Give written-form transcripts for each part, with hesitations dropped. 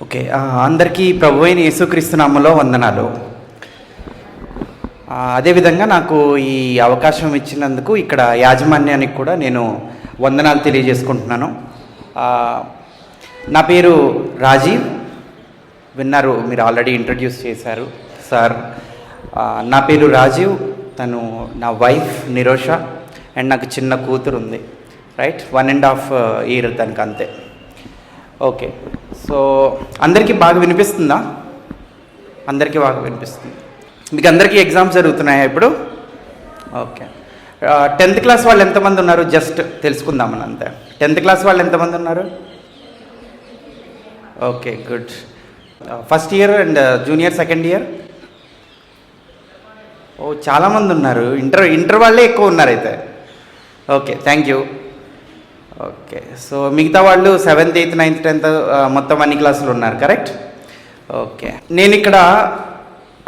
Okay, అందరికీ ప్రభువైన యేసుక్రీస్తు నామములో వందనాలు. అదేవిధంగా నాకు ఈ అవకాశం ఇచ్చినందుకు ఇక్కడ యాజమాన్యానికి కూడా నేను వందనాలు తెలియజేసుకుంటున్నాను. నా పేరు రాజీవ్, విన్నారు, మీరు ఆల్రెడీ ఇంట్రడ్యూస్ చేశారు సార్. నా పేరు రాజీవ్, తను నా వైఫ్ నిరోష, అండ్ నాకు చిన్న కూతురు ఉంది, రైట్, 1.5 years తనకు, అంతే. ఓకే, సో అందరికీ బాగా వినిపిస్తుందా? అందరికీ బాగా వినిపిస్తుంది. మీకు అందరికీ ఎగ్జామ్స్ జరుగుతున్నాయా ఇప్పుడు? ఓకే, 10th క్లాస్ వాళ్ళు ఎంతమంది ఉన్నారు? జస్ట్ తెలుసుకుందామని అంతే. 10th క్లాస్ వాళ్ళు ఎంతమంది ఉన్నారు? Okay, good. First year and junior second year? ఓ, చాలామంది ఉన్నారు. ఇంటర్ వాళ్ళే ఎక్కువ ఉన్నారు అయితే. Okay, thank you. Okay, so మిగతా వాళ్ళు 7th 8th 9th 10th మొత్తం అన్ని క్లాసులు ఉన్నారు, కరెక్ట్? ఓకే, నేను ఇక్కడ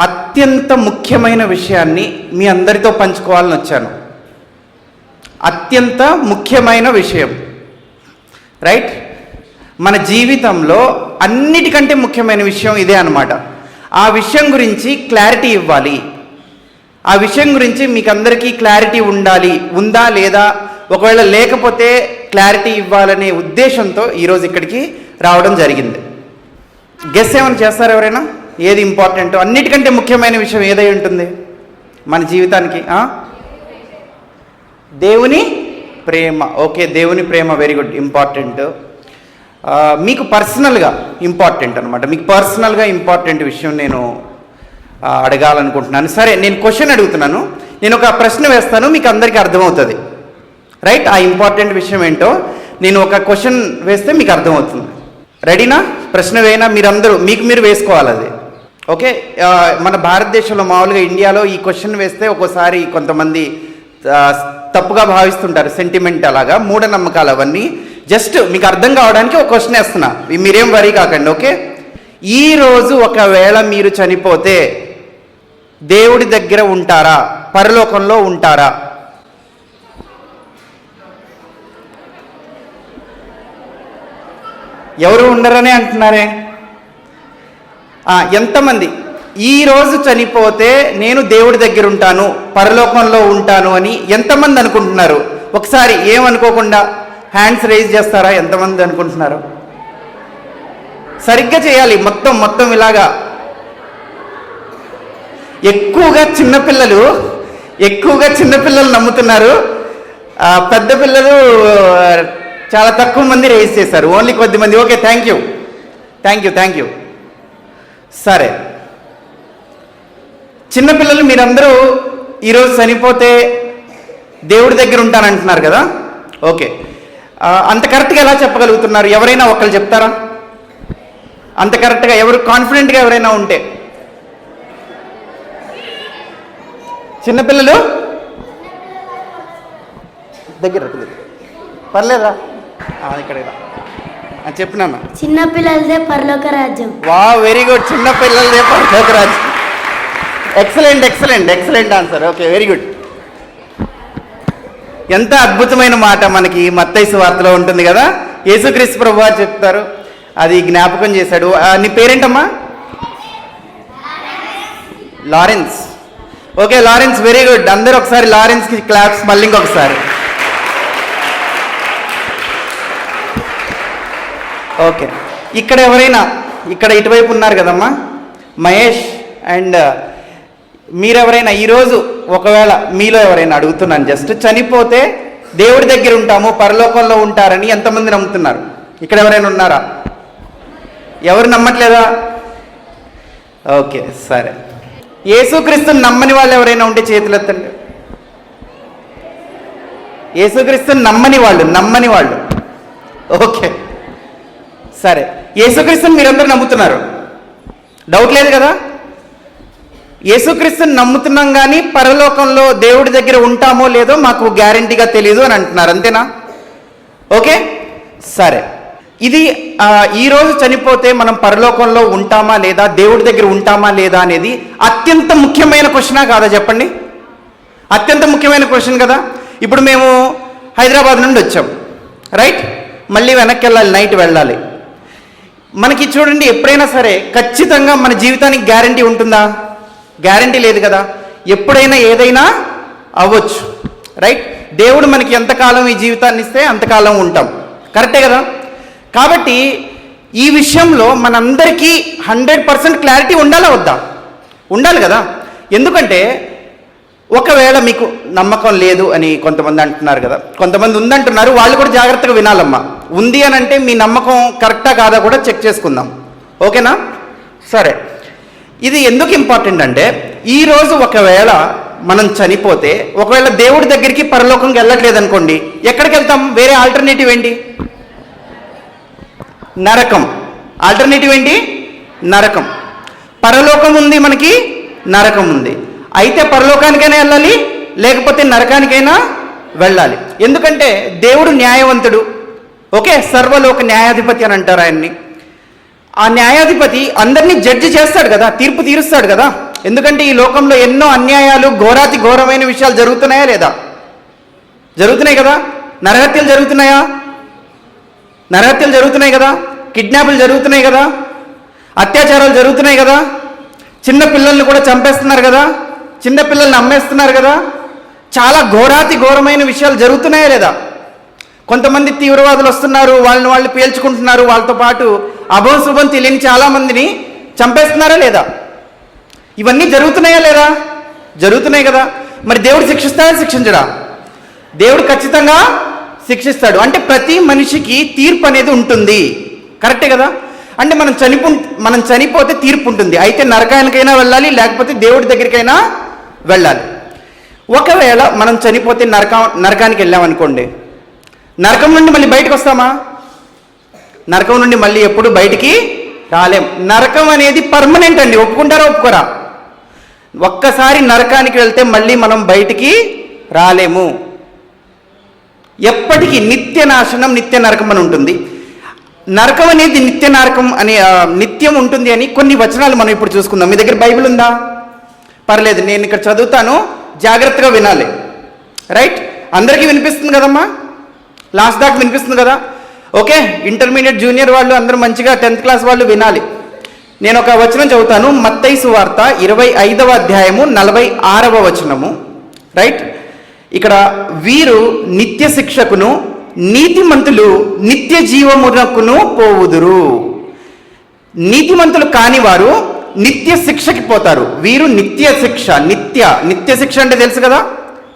అత్యంత ముఖ్యమైన విషయాన్ని మీ అందరితో పంచుకోవాలని వచ్చాను. అత్యంత ముఖ్యమైన విషయం, రైట్? మన జీవితంలో అన్నిటికంటే ముఖ్యమైన విషయం ఇదే అన్నమాట. ఆ విషయం గురించి క్లారిటీ ఇవ్వాలి. ఆ విషయం గురించి మీకు అందరికీ క్లారిటీ ఉందా లేదా, ఒకవేళ లేకపోతే క్లారిటీ ఇవ్వాలనే ఉద్దేశంతో ఈరోజు ఇక్కడికి రావడం జరిగింది. గెస్ ఏమైనా చేస్తారు ఎవరైనా? ఏది ఇంపార్టెంట్, అన్నిటికంటే ముఖ్యమైన విషయం ఏదై ఉంటుంది మన జీవితానికి? దేవుని ప్రేమ. ఓకే, దేవుని ప్రేమ, వెరీ గుడ్, ఇంపార్టెంట్. మీకు పర్సనల్గా ఇంపార్టెంట్ అనమాట. మీకు పర్సనల్గా ఇంపార్టెంట్ విషయం నేను అడగాలనుకుంటున్నాను. సరే, నేను క్వశ్చన్ అడుగుతున్నాను. నేను ఒక ప్రశ్న వేస్తాను, మీకు అందరికీ అర్థమవుతుంది, రైట్? ఆ ఇంపార్టెంట్ విషయం ఏంటో నేను ఒక క్వశ్చన్ వేస్తే మీకు అర్థమవుతుంది. రెడీనా? ప్రశ్న వేయినా మీరందరూ మీకు మీరు వేసుకోవాలి అది. ఓకే, మన భారతదేశంలో మామూలుగా ఇండియాలో ఈ క్వశ్చన్ వేస్తే ఒక్కోసారి కొంతమంది తప్పుగా భావిస్తుంటారు, సెంటిమెంట్ అలాగా, మూఢనమ్మకాలు అవన్నీ. జస్ట్ మీకు అర్థం కావడానికి ఒక క్వశ్చన్ వేస్తున్నా, మీరేం వరీ కాకండి. ఓకే, ఈరోజు ఒకవేళ మీరు చనిపోతే దేవుడి దగ్గర ఉంటారా, పరలోకంలో ఉంటారా? ఎవరు ఉండరనే అంటున్నారే? ఎంతమంది ఈరోజు చనిపోతే నేను దేవుడి దగ్గర ఉంటాను, పరలోకంలో ఉంటాను అని ఎంతమంది అనుకుంటున్నారు? ఒకసారి ఏమనుకోకుండా హ్యాండ్స్ రైజ్ చేస్తారా? ఎంతమంది అనుకుంటున్నారు? సరిగ్గా చేయాలి, మొత్తం ఇలాగా. ఎక్కువగా చిన్నపిల్లలు నమ్ముతున్నారు. పెద్ద పిల్లలు చాలా తక్కువ మంది రైజ్ చేశారు, ఓన్లీ కొద్ది మంది. Okay, thank you. సరే, చిన్నపిల్లలు మీరందరూ ఈరోజు చనిపోతే దేవుడి దగ్గర ఉంటానంటున్నారు కదా. ఓకే, అంత కరెక్ట్గా ఎలా చెప్పగలుగుతున్నారు? ఎవరైనా ఒకళ్ళు చెప్తారా? అంత కరెక్ట్గా ఎవరు కాన్ఫిడెంట్గా ఎవరైనా ఉంటే? చిన్నపిల్లలు దగ్గర పర్లేదా? ఇక్కడ చెప్పినా చిన్నపిల్లలదే పరలోక రాజ్యం. వా, వెరీ గుడ్, చిన్నపిల్లలదే పరలోక రాజ్యం. Excellent answer. Okay, very good. ఎంత అద్భుతమైన మాట మనకి మత్తయి సువార్తలో ఉంటుంది కదా. యేసుక్రీస్తు ప్రభువారు చెప్తారు, అది జ్ఞాపకం చేశాడు. నీ పేరేంటమ్మా? Lawrence. Okay, Lawrence, very good. అందరూ ఒకసారి లారెన్స్కి క్లాప్స్, మళ్ళీ ఇంకొకసారి. ఓకే, ఇక్కడ ఎవరైనా, ఇక్కడ ఇటువైపు ఉన్నారు కదమ్మా, మహేష్ అండ్ మీరెవరైనా ఈరోజు ఒకవేళ మీలో ఎవరైనా అడుగుతున్నాను, జస్ట్ చనిపోతే దేవుడి దగ్గర ఉంటాము, పరలోకంలో ఉంటారని ఎంతమంది నమ్ముతున్నారు? ఇక్కడ ఎవరైనా ఉన్నారా? ఎవరు నమ్మట్లేదా? ఓకే, సరే. యేసుక్రీస్తుని నమ్మని వాళ్ళు ఎవరైనా ఉంటే చేతులు ఎత్తండి. యేసుక్రీస్తుని నమ్మని వాళ్ళు. ఓకే, సరే. యేసుక్రీస్తుని మీరందరూ నమ్ముతున్నారు, డౌట్ లేదు కదా? యేసుక్రీస్తుని నమ్ముతున్నాం కానీ పరలోకంలో దేవుడి దగ్గర ఉంటామో లేదో మాకు గ్యారంటీగా తెలియదు అని అంటున్నారు, అంతేనా? ఓకే, సరే. ఇది ఈరోజు చనిపోతే మనం పరలోకంలో ఉంటామా లేదా, దేవుడి దగ్గర ఉంటామా లేదా అనేది అత్యంత ముఖ్యమైన క్వశ్చనా కాదా చెప్పండి? అత్యంత ముఖ్యమైన క్వశ్చన్ కదా. ఇప్పుడు మేము హైదరాబాద్ నుండి వచ్చాం, రైట్? మళ్ళీ వెనక్కి వెళ్ళాలి, నైట్ వెళ్ళాలి. మనకి చూడండి, ఎప్పుడైనా సరే ఖచ్చితంగా మన జీవితానికి గ్యారంటీ ఉంటుందా? గ్యారంటీ లేదు కదా. ఎప్పుడైనా ఏదైనా అవ్వచ్చు, రైట్? దేవుడు మనకి ఎంతకాలం ఈ జీవితాన్ని ఇస్తే అంతకాలం ఉంటాం, కరెక్టే కదా. కాబట్టి ఈ విషయంలో మనందరికీ 100% క్లారిటీ ఉండాలా వద్దా? ఉండాలి కదా. ఎందుకంటే ఒకవేళ మీకు నమ్మకం లేదు అని కొంతమంది అంటున్నారు కదా, కొంతమంది ఉందంటున్నారు, వాళ్ళు కూడా జాగ్రత్తగా వినాలమ్మా. ఉంది అని అంటే మీ నమ్మకం కరెక్టా కాదా కూడా చెక్ చేసుకుందాం, ఓకేనా? సరే, ఇది ఎందుకు ఇంపార్టెంట్ అంటే, ఈరోజు ఒకవేళ మనం చనిపోతే, ఒకవేళ దేవుడి దగ్గరికి పరలోకంకి వెళ్ళట్లేదు అనుకోండి, ఎక్కడికి వెళ్తాం? వేరే ఆల్టర్నేటివ్ ఏంటి? నరకం. ఆల్టర్నేటివ్ ఏంటి? నరకం. పరలోకం ఉంది, మనకి నరకం ఉంది. అయితే పరలోకానికైనా వెళ్ళాలి, లేకపోతే నరకానికైనా వెళ్ళాలి. ఎందుకంటే దేవుడు న్యాయవంతుడు, ఓకే? సర్వలోక న్యాయాధిపతి అని అంటారు ఆయన్ని. ఆ న్యాయాధిపతి అందరినీ జడ్జి చేస్తాడు కదా, తీర్పు తీరుస్తాడు కదా. ఎందుకంటే ఈ లోకంలో ఎన్నో అన్యాయాలు, ఘోరాతి ఘోరమైన విషయాలు జరుగుతున్నాయా లేదా? జరుగుతున్నాయి కదా. నరహత్యలు జరుగుతున్నాయా? నరహత్యలు జరుగుతున్నాయి కదా. కిడ్నాపులు జరుగుతున్నాయి కదా. అత్యాచారాలు జరుగుతున్నాయి కదా. చిన్న పిల్లల్ని కూడా చంపేస్తున్నారు కదా. చిన్న పిల్లల్ని అమ్మేస్తున్నారు కదా. చాలా ఘోరాతి ఘోరమైన విషయాలు జరుగుతున్నాయా లేదా? కొంతమంది తీవ్రవాదులు వస్తున్నారు, వాళ్ళని వాళ్ళు పేల్చుకుంటున్నారు, వాళ్ళతో పాటు అభంశుభం తెలియని చాలామందిని చంపేస్తున్నారా లేదా? ఇవన్నీ జరుగుతున్నాయా లేదా? జరుగుతున్నాయి కదా. మరి దేవుడు శిక్షిస్తాడా, శిక్షించడా? దేవుడు ఖచ్చితంగా శిక్షిస్తాడు. అంటే ప్రతి మనిషికి తీర్పు అనేది ఉంటుంది, కరెక్టే కదా. అంటే మనం చనిపోతే తీర్పు ఉంటుంది. అయితే నరకానికైనా వెళ్ళాలి, లేకపోతే దేవుడి దగ్గరికైనా వెళ్ళాలి. ఒకవేళ మనం చనిపోతే నరకానికి వెళ్ళామనుకోండి, నరకం నుండి మళ్ళీ బయటకు వస్తామా? నరకం నుండి మళ్ళీ ఎప్పుడు బయటికి రాలేం. నరకం అనేది పర్మనెంట్ అండి, ఒప్పుకుంటారా ఒప్పుకోరా? ఒక్కసారి నరకానికి వెళ్తే మళ్ళీ మనం బయటికి రాలేము. ఎప్పటికీ నిత్య నాశనం, నిత్య నరకం అని ఉంటుంది. నరకం అనేది నిత్య నరకం అని నిత్యం ఉంటుంది అని కొన్ని వచనాలు మనం ఇప్పుడు చూసుకుందాం. మీ దగ్గర బైబిల్ ఉందా? పర్లేదు, నేను ఇక్కడ చదువుతాను, జాగ్రత్తగా వినాలి, రైట్? అందరికీ వినిపిస్తుంది కదమ్మా? లాస్ట్ దాకా వినిపిస్తుంది కదా? ఓకే, ఇంటర్మీడియట్ జూనియర్ వాళ్ళు అందరూ మంచిగా 10th క్లాస్ వాళ్ళు వినాలి. నేను ఒక వచనం చదువుతాను, మత్తయి సువార్త 25వ అధ్యాయము 46వ వచనము, రైట్? ఇక్కడ వీరు నిత్య శిక్షకును, నీతిమంతులు నిత్య జీవమునకును పోవుదురు. నీతిమంతులు కాని వారు నిత్య శిక్షకి పోతారు. వీరు నిత్య శిక్ష. నిత్య శిక్ష అంటే తెలుసు కదా,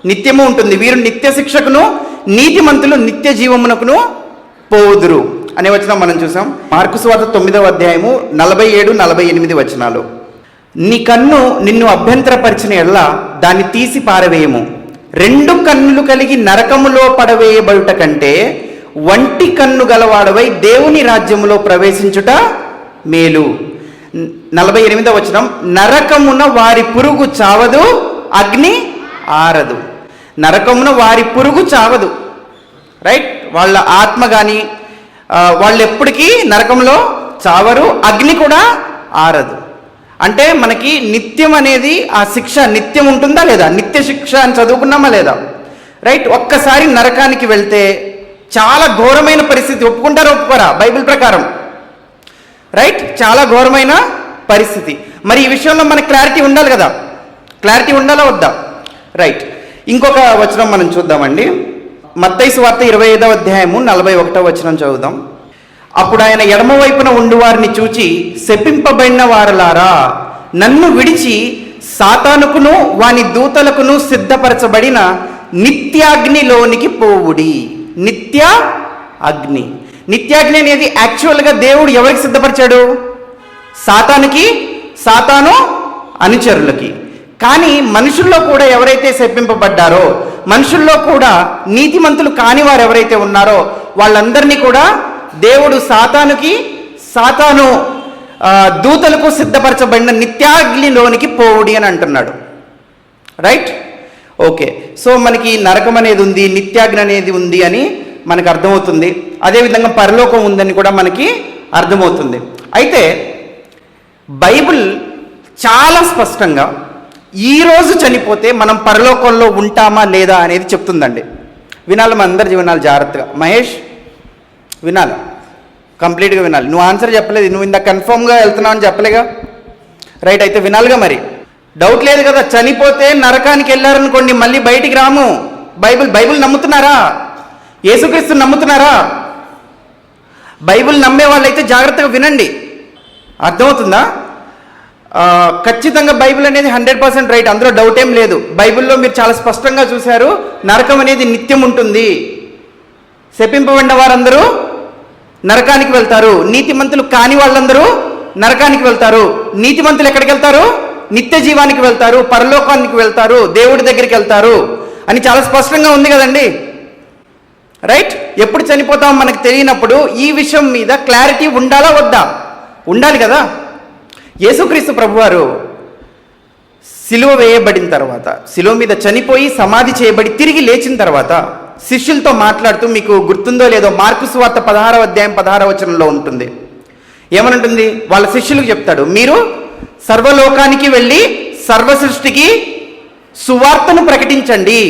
నిత్యము ఉంటుంది. వీరు నిత్య శిక్షకును, నీతిమంతులు నిత్య జీవమునకును పోవుదురు అనే వచనం మనం చూసాం. మార్కు సువార్త 9వ అధ్యాయము 47-48 వచనాలు. నీ కన్ను నిన్ను అభ్యంతరపరిచిన ఎడల దాన్ని తీసి పారవేయము. 2 కన్నులు కలిగి నరకములో పడవేయబడుట కంటే వంటి కన్ను గలవాడవై దేవుని రాజ్యములో ప్రవేశించుట మేలు. 48వ వచనం, నరకమున వారి పురుగు చావదు, అగ్ని ఆరదు. నరకమున వారి పురుగు చావదు, రైట్? వాళ్ళ ఆత్మ కానీ వాళ్ళు ఎప్పటికీ నరకంలో చావరు, అగ్ని కూడా ఆరదు. అంటే మనకి నిత్యం అనేది ఆ శిక్ష నిత్యం ఉంటుందా లేదా? నిత్య శిక్ష అని చదువుకున్నామా లేదా? రైట్? ఒక్కసారి నరకానికి వెళ్తే చాలా ఘోరమైన పరిస్థితి. ఒప్పుకుంటారా ఒప్పుకోరా? బైబిల్ ప్రకారం, రైట్? చాలా ఘోరమైన పరిస్థితి. మరి ఈ విషయంలో మనకి క్లారిటీ ఉండాలి కదా. క్లారిటీ ఉండాలా వద్దా? రైట్. ఇంకొక వచనం మనం చూద్దామండి. మత్తయి సువార్త 25వ అధ్యాయము 41వ వచనం చదువుదాం. అప్పుడు ఆయన ఎడమ వైపున ఉండు వారిని చూచి, శపింపబడిన వారలారా, నన్ను విడిచి సాతానుకును వాని దూతలకును సిద్ధపరచబడిన నిత్యాగ్నిలోనికి పోవుడి. నిత్య అగ్ని. నిత్యాగ్ని అనేది యాక్చువల్గా దేవుడు ఎవరికి సిద్ధపరిచాడు? సాతానుకి, సాతాను అనుచరులకి. కానీ మనుషుల్లో కూడా ఎవరైతే శపింపబడ్డారో, మనుషుల్లో కూడా నీతిమంతులు కాని వారు ఎవరైతే ఉన్నారో వాళ్ళందరినీ కూడా దేవుడు సాతానుకి, సాతాను దూతలకు సిద్ధపరచబడిన నిత్యాగ్నిలోనికి పోవుడి అని అంటున్నాడు, రైట్? ఓకే, సో మనకి నరకం అనేది ఉంది, నిత్యాగ్ని అనేది ఉంది అని మనకు అర్థమవుతుంది. అదేవిధంగా పరలోకం ఉందని కూడా మనకి అర్థమవుతుంది. అయితే బైబిల్ చాలా స్పష్టంగా ఈరోజు చనిపోతే మనం పరలోకంలో ఉంటామా లేదా అనేది చెప్తుందండి. వినాలి, మన అందరి వినాలి జాగ్రత్తగా. మహేష్ వినాలి. కంప్లీట్గా వినాలి. నువ్వు ఆన్సర్ చెప్పలేదు, నువ్వు ఇంత కన్ఫర్మ్గా వెళ్తున్నావు అని చెప్పలేగా. రైట్, అయితే వినాలిగా మరి. డౌట్ లేదు కదా. చనిపోతే నరకానికి వెళ్ళారనుకోండి, మళ్ళీ బయటికి రాము. బైబిల్ నమ్ముతున్నారా? యేసుక్రీస్తుని నమ్ముతున్నారా? బైబిల్ నమ్మే వాళ్ళైతే జాగ్రత్తగా వినండి. అర్థమవుతుందా? ఖచ్చితంగా బైబిల్ అనేది 100% రైట్, అందులో డౌట్ ఏం లేదు. బైబిల్లో మీరు చాలా స్పష్టంగా చూశారు, నరకం అనేది నిత్యం ఉంటుంది. శపింపబడిన వారందరూ నరకానికి వెళ్తారు, నీతిమంతులు కాని వాళ్ళందరూ నరకానికి వెళ్తారు. నీతిమంతులు ఎక్కడికి వెళ్తారు? నిత్య జీవానికి వెళ్తారు, పరలోకానికి వెళ్తారు, దేవుడి దగ్గరికి వెళ్తారు అని చాలా స్పష్టంగా ఉంది కదండి. రైట్, ఎప్పుడు చనిపోతాం మనకు తెలియనప్పుడు ఈ విషయం మీద క్లారిటీ ఉండాలా వద్దా? ఉండాలి కదా. యేసుక్రీస్తు ప్రభువారు సిలువ వేయబడిన తర్వాత, సిలువ మీద చనిపోయి సమాధి చేయబడి తిరిగి లేచిన తర్వాత శిష్యులతో మాట్లాడుతూ, మీకు గుర్తుందో లేదో, మార్కు సువార్త 16వ అధ్యాయం 16వ వచనంలో ఉంటుంది. ఏమనుంటుంది? వాళ్ళ శిష్యులకు చెప్తాడు, మీరు సర్వలోకానికి వెళ్ళి సర్వ సృష్టికి సువార్తను ప్రకటించండి.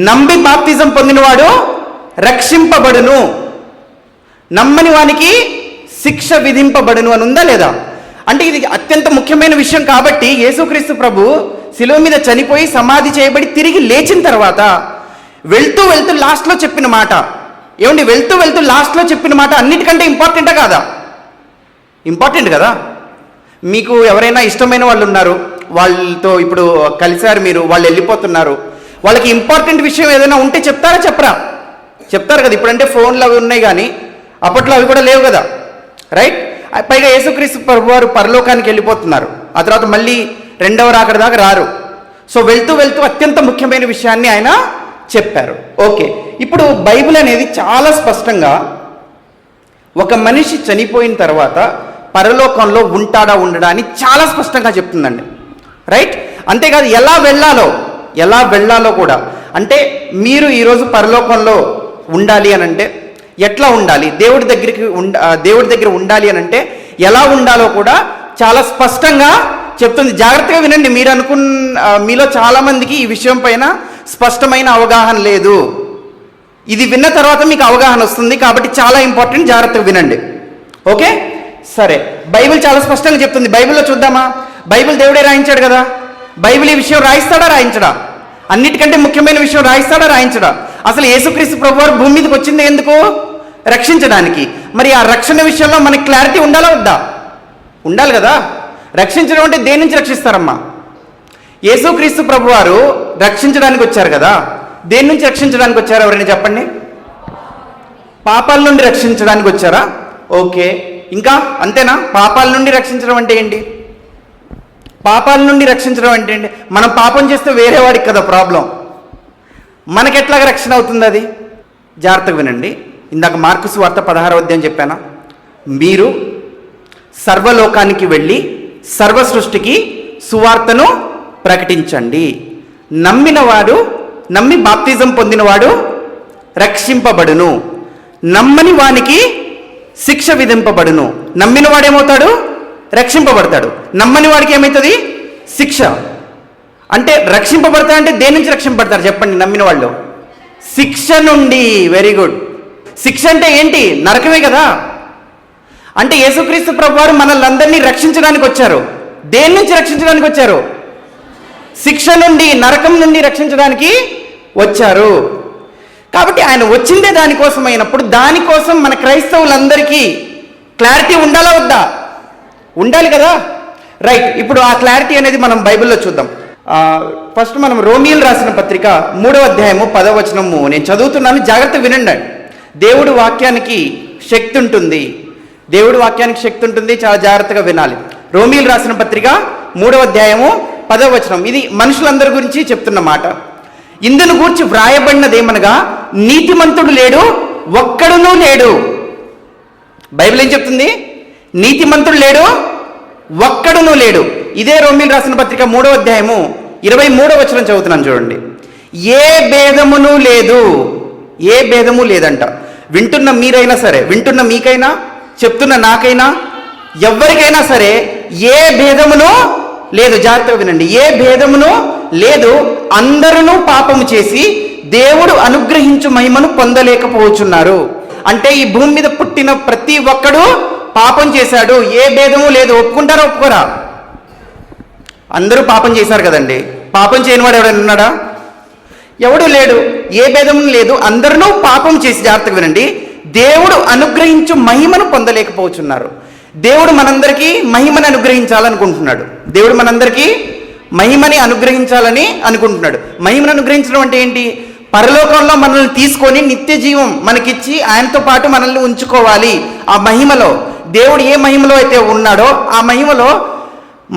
నమ్మి బాప్తిజం పొందినవాడు రక్షింపబడును, నమ్మని వానికి శిక్ష విధింపబడును అని ఉందా లేదా? అంటే ఇది అత్యంత ముఖ్యమైన విషయం. కాబట్టి యేసుక్రీస్తు ప్రభు శిలువ మీద చనిపోయి సమాధి చేయబడి తిరిగి లేచిన తర్వాత వెళ్తూ వెళ్తూ లాస్ట్లో చెప్పిన మాట ఏమండి? వెళ్తూ వెళ్తూ లాస్ట్లో చెప్పిన మాట అన్నిటికంటే ఇంపార్టెంటా కాదా? ఇంపార్టెంట్ కదా. మీకు ఎవరైనా ఇష్టమైన వాళ్ళు ఉన్నారు, వాళ్ళతో ఇప్పుడు కలిశారు మీరు, వాళ్ళు వెళ్ళిపోతున్నారు, వాళ్ళకి ఇంపార్టెంట్ విషయం ఏదైనా ఉంటే చెప్తారా చెప్పరా? చెప్తారు కదా. ఇప్పుడంటే ఫోన్లు అవి ఉన్నాయి, కానీ అప్పట్లో అవి కూడా లేవు కదా. రైట్, పైగా యేసుక్రీస్తు ప్రభువారు పరలోకానికి వెళ్ళిపోతున్నారు, ఆ తర్వాత మళ్ళీ రెండవ రాకడ దాకా రారు. సో వెళ్తూ వెళ్తూ అత్యంత ముఖ్యమైన విషయాన్ని ఆయన చెప్పారు. ఓకే, ఇప్పుడు బైబిల్ అనేది చాలా స్పష్టంగా ఒక మనిషి చనిపోయిన తర్వాత పరలోకంలో ఉంటాడా ఉండడా అని చాలా స్పష్టంగా చెప్తుందండి. రైట్, అంతేకాదు ఎలా వెళ్ళాలో కూడా. అంటే మీరు ఈరోజు పరలోకంలో ఉండాలి అని అంటే ఎట్లా ఉండాలి, దేవుడి దగ్గర ఉండాలి అని అంటే ఎలా ఉండాలో కూడా చాలా స్పష్టంగా చెప్తుంది. జాగ్రత్తగా వినండి. మీలో చాలామందికి ఈ విషయం పైన స్పష్టమైన అవగాహన లేదు. ఇది విన్న తర్వాత మీకు అవగాహన వస్తుంది, కాబట్టి చాలా ఇంపార్టెంట్, జాగ్రత్తగా వినండి. ఓకే, సరే. బైబిల్ చాలా స్పష్టంగా చెప్తుంది. బైబిల్లో చూద్దామా? బైబిల్ దేవుడే రాయించాడు కదా. బైబిల్ ఈ విషయం రాయిస్తాడా రాయించడా? అన్నిటికంటే ముఖ్యమైన విషయం రాయిస్తాడా రాయించడా? అసలు యేసుక్రీస్తు ప్రభువారు భూమి మీదకి వచ్చింది ఎందుకు? రక్షించడానికి. మరి ఆ రక్షణ విషయంలో మనకి క్లారిటీ ఉండాలా వద్దా? ఉండాలి కదా. రక్షించడం అంటే దేని నుంచి రక్షిస్తారమ్మా? యేసుక్రీస్తు ప్రభువారు రక్షించడానికి వచ్చారు కదా. దేని నుంచి రక్షించడానికి వచ్చారు? ఎవరైనా చెప్పండి. పాపాల నుండి రక్షించడానికి వచ్చారా? ఓకే, ఇంకా అంతేనా? పాపాల నుండి రక్షించడం అంటే ఏంటి? పాపాల నుండి రక్షించడం అంటే ఏంటి? మనం పాపం చేస్తే వేరే వాడికి కదా ప్రాబ్లం, మనకెట్లాగా రక్షణ అవుతుంది అది? జాగ్రత్తగా వినండి. ఇందాక మార్కు సువార్త 16వ అధ్యాయం చెప్పానా? మీరు సర్వలోకానికి వెళ్ళి సర్వ సృష్టికి సువార్తను ప్రకటించండి. నమ్మి బాప్తిజం పొందినవాడు రక్షింపబడును, నమ్మని వానికి శిక్ష విధింపబడును. నమ్మిన వాడేమవుతాడు? రక్షింపబడతాడు. నమ్మని వాడికి ఏమవుతుంది? శిక్ష. అంటే రక్షింపబడతాడంటే దేని నుంచి రక్షింపబడతారు చెప్పండి? నమ్మిన వాళ్ళు శిక్ష నుండి. Very good. శిక్ష అంటే ఏంటి? నరకమే కదా. అంటే యేసుక్రీస్తు ప్రభువారు మనల్ని అందరినీ రక్షించడానికి వచ్చారు. దేని నుంచి రక్షించడానికి వచ్చారు? శిక్ష నుండి, నరకం నుండి రక్షించడానికి వచ్చారు. కాబట్టి ఆయన వచ్చిందే దానికోసం అయినప్పుడు దానికోసం మన క్రైస్తవులందరికీ క్లారిటీ ఉండాలా వద్దా? ఉండాలి కదా. రైట్, ఇప్పుడు ఆ క్లారిటీ అనేది మనం బైబిల్లో చూద్దాం. ఫస్ట్ మనం రోమీయులు రాసిన పత్రిక 3వ అధ్యాయము 10వ వచనము నేను చదువుతున్నాను, జాగ్రత్త వినండి. దేవుడి వాక్యానికి శక్తి ఉంటుంది, చాలా జాగ్రత్తగా వినాలి. రోమీయులు రాసిన పత్రిక 3వ అధ్యాయము 10వ వచనం. ఇది మనుషులందరి గురించి చెప్తున్న మాట. ఇందును గూర్చి వ్రాయబడినదేమనగా, నీతిమంతుడు లేడు, ఒక్కడునూ లేడు. బైబిల్ ఏం చెప్తుంది? నీతిమంతుడు లేడు, ఒక్కడునూ లేడు. ఇదే రోమీయులు రాసిన పత్రిక 3వ అధ్యాయము 23వ వచనం చదువుతున్నాను చూడండి. ఏ భేదమును లేదు, ఏ భేదము లేదంట. వింటున్న మీరైనా సరే, వింటున్న మీకైనా, చెప్తున్న నాకైనా, ఎవరికైనా సరే ఏ భేదమును లేదు. జాగ్రత్తగా వినండి. ఏ భేదమును లేదు, అందరూ పాపము చేసి దేవుడు అనుగ్రహించు మహిమను పొందలేకపోతున్నారు. అంటే ఈ భూమి మీద పుట్టిన ప్రతి ఒక్కడు పాపం చేశాడు, ఏ భేదము లేదు. ఒప్పుకుంటారా ఒప్పుకోరా? అందరూ పాపం చేశారు కదండి. పాపం చేయనివాడు ఎవరైనా ఉన్నాడా? ఎవడు లేడు. ఏ భేదం లేదు, అందరూ పాపం చేసి, జాగ్రత్తగా వినండి, దేవుడు అనుగ్రహించు మహిమను పొందలేకపోతున్నారు. దేవుడు మనందరికీ మహిమని అనుగ్రహించాలనుకుంటున్నాడు. దేవుడు మనందరికీ మహిమని అనుగ్రహించాలని అనుకుంటున్నాడు. మహిమను అనుగ్రహించడం అంటే ఏంటి? పరలోకంలో మనల్ని తీసుకొని నిత్య జీవం మనకిచ్చి ఆయనతో పాటు మనల్ని ఉంచుకోవాలి. ఆ మహిమలో, దేవుడు ఏ మహిమలో అయితే ఉన్నాడో ఆ మహిమలో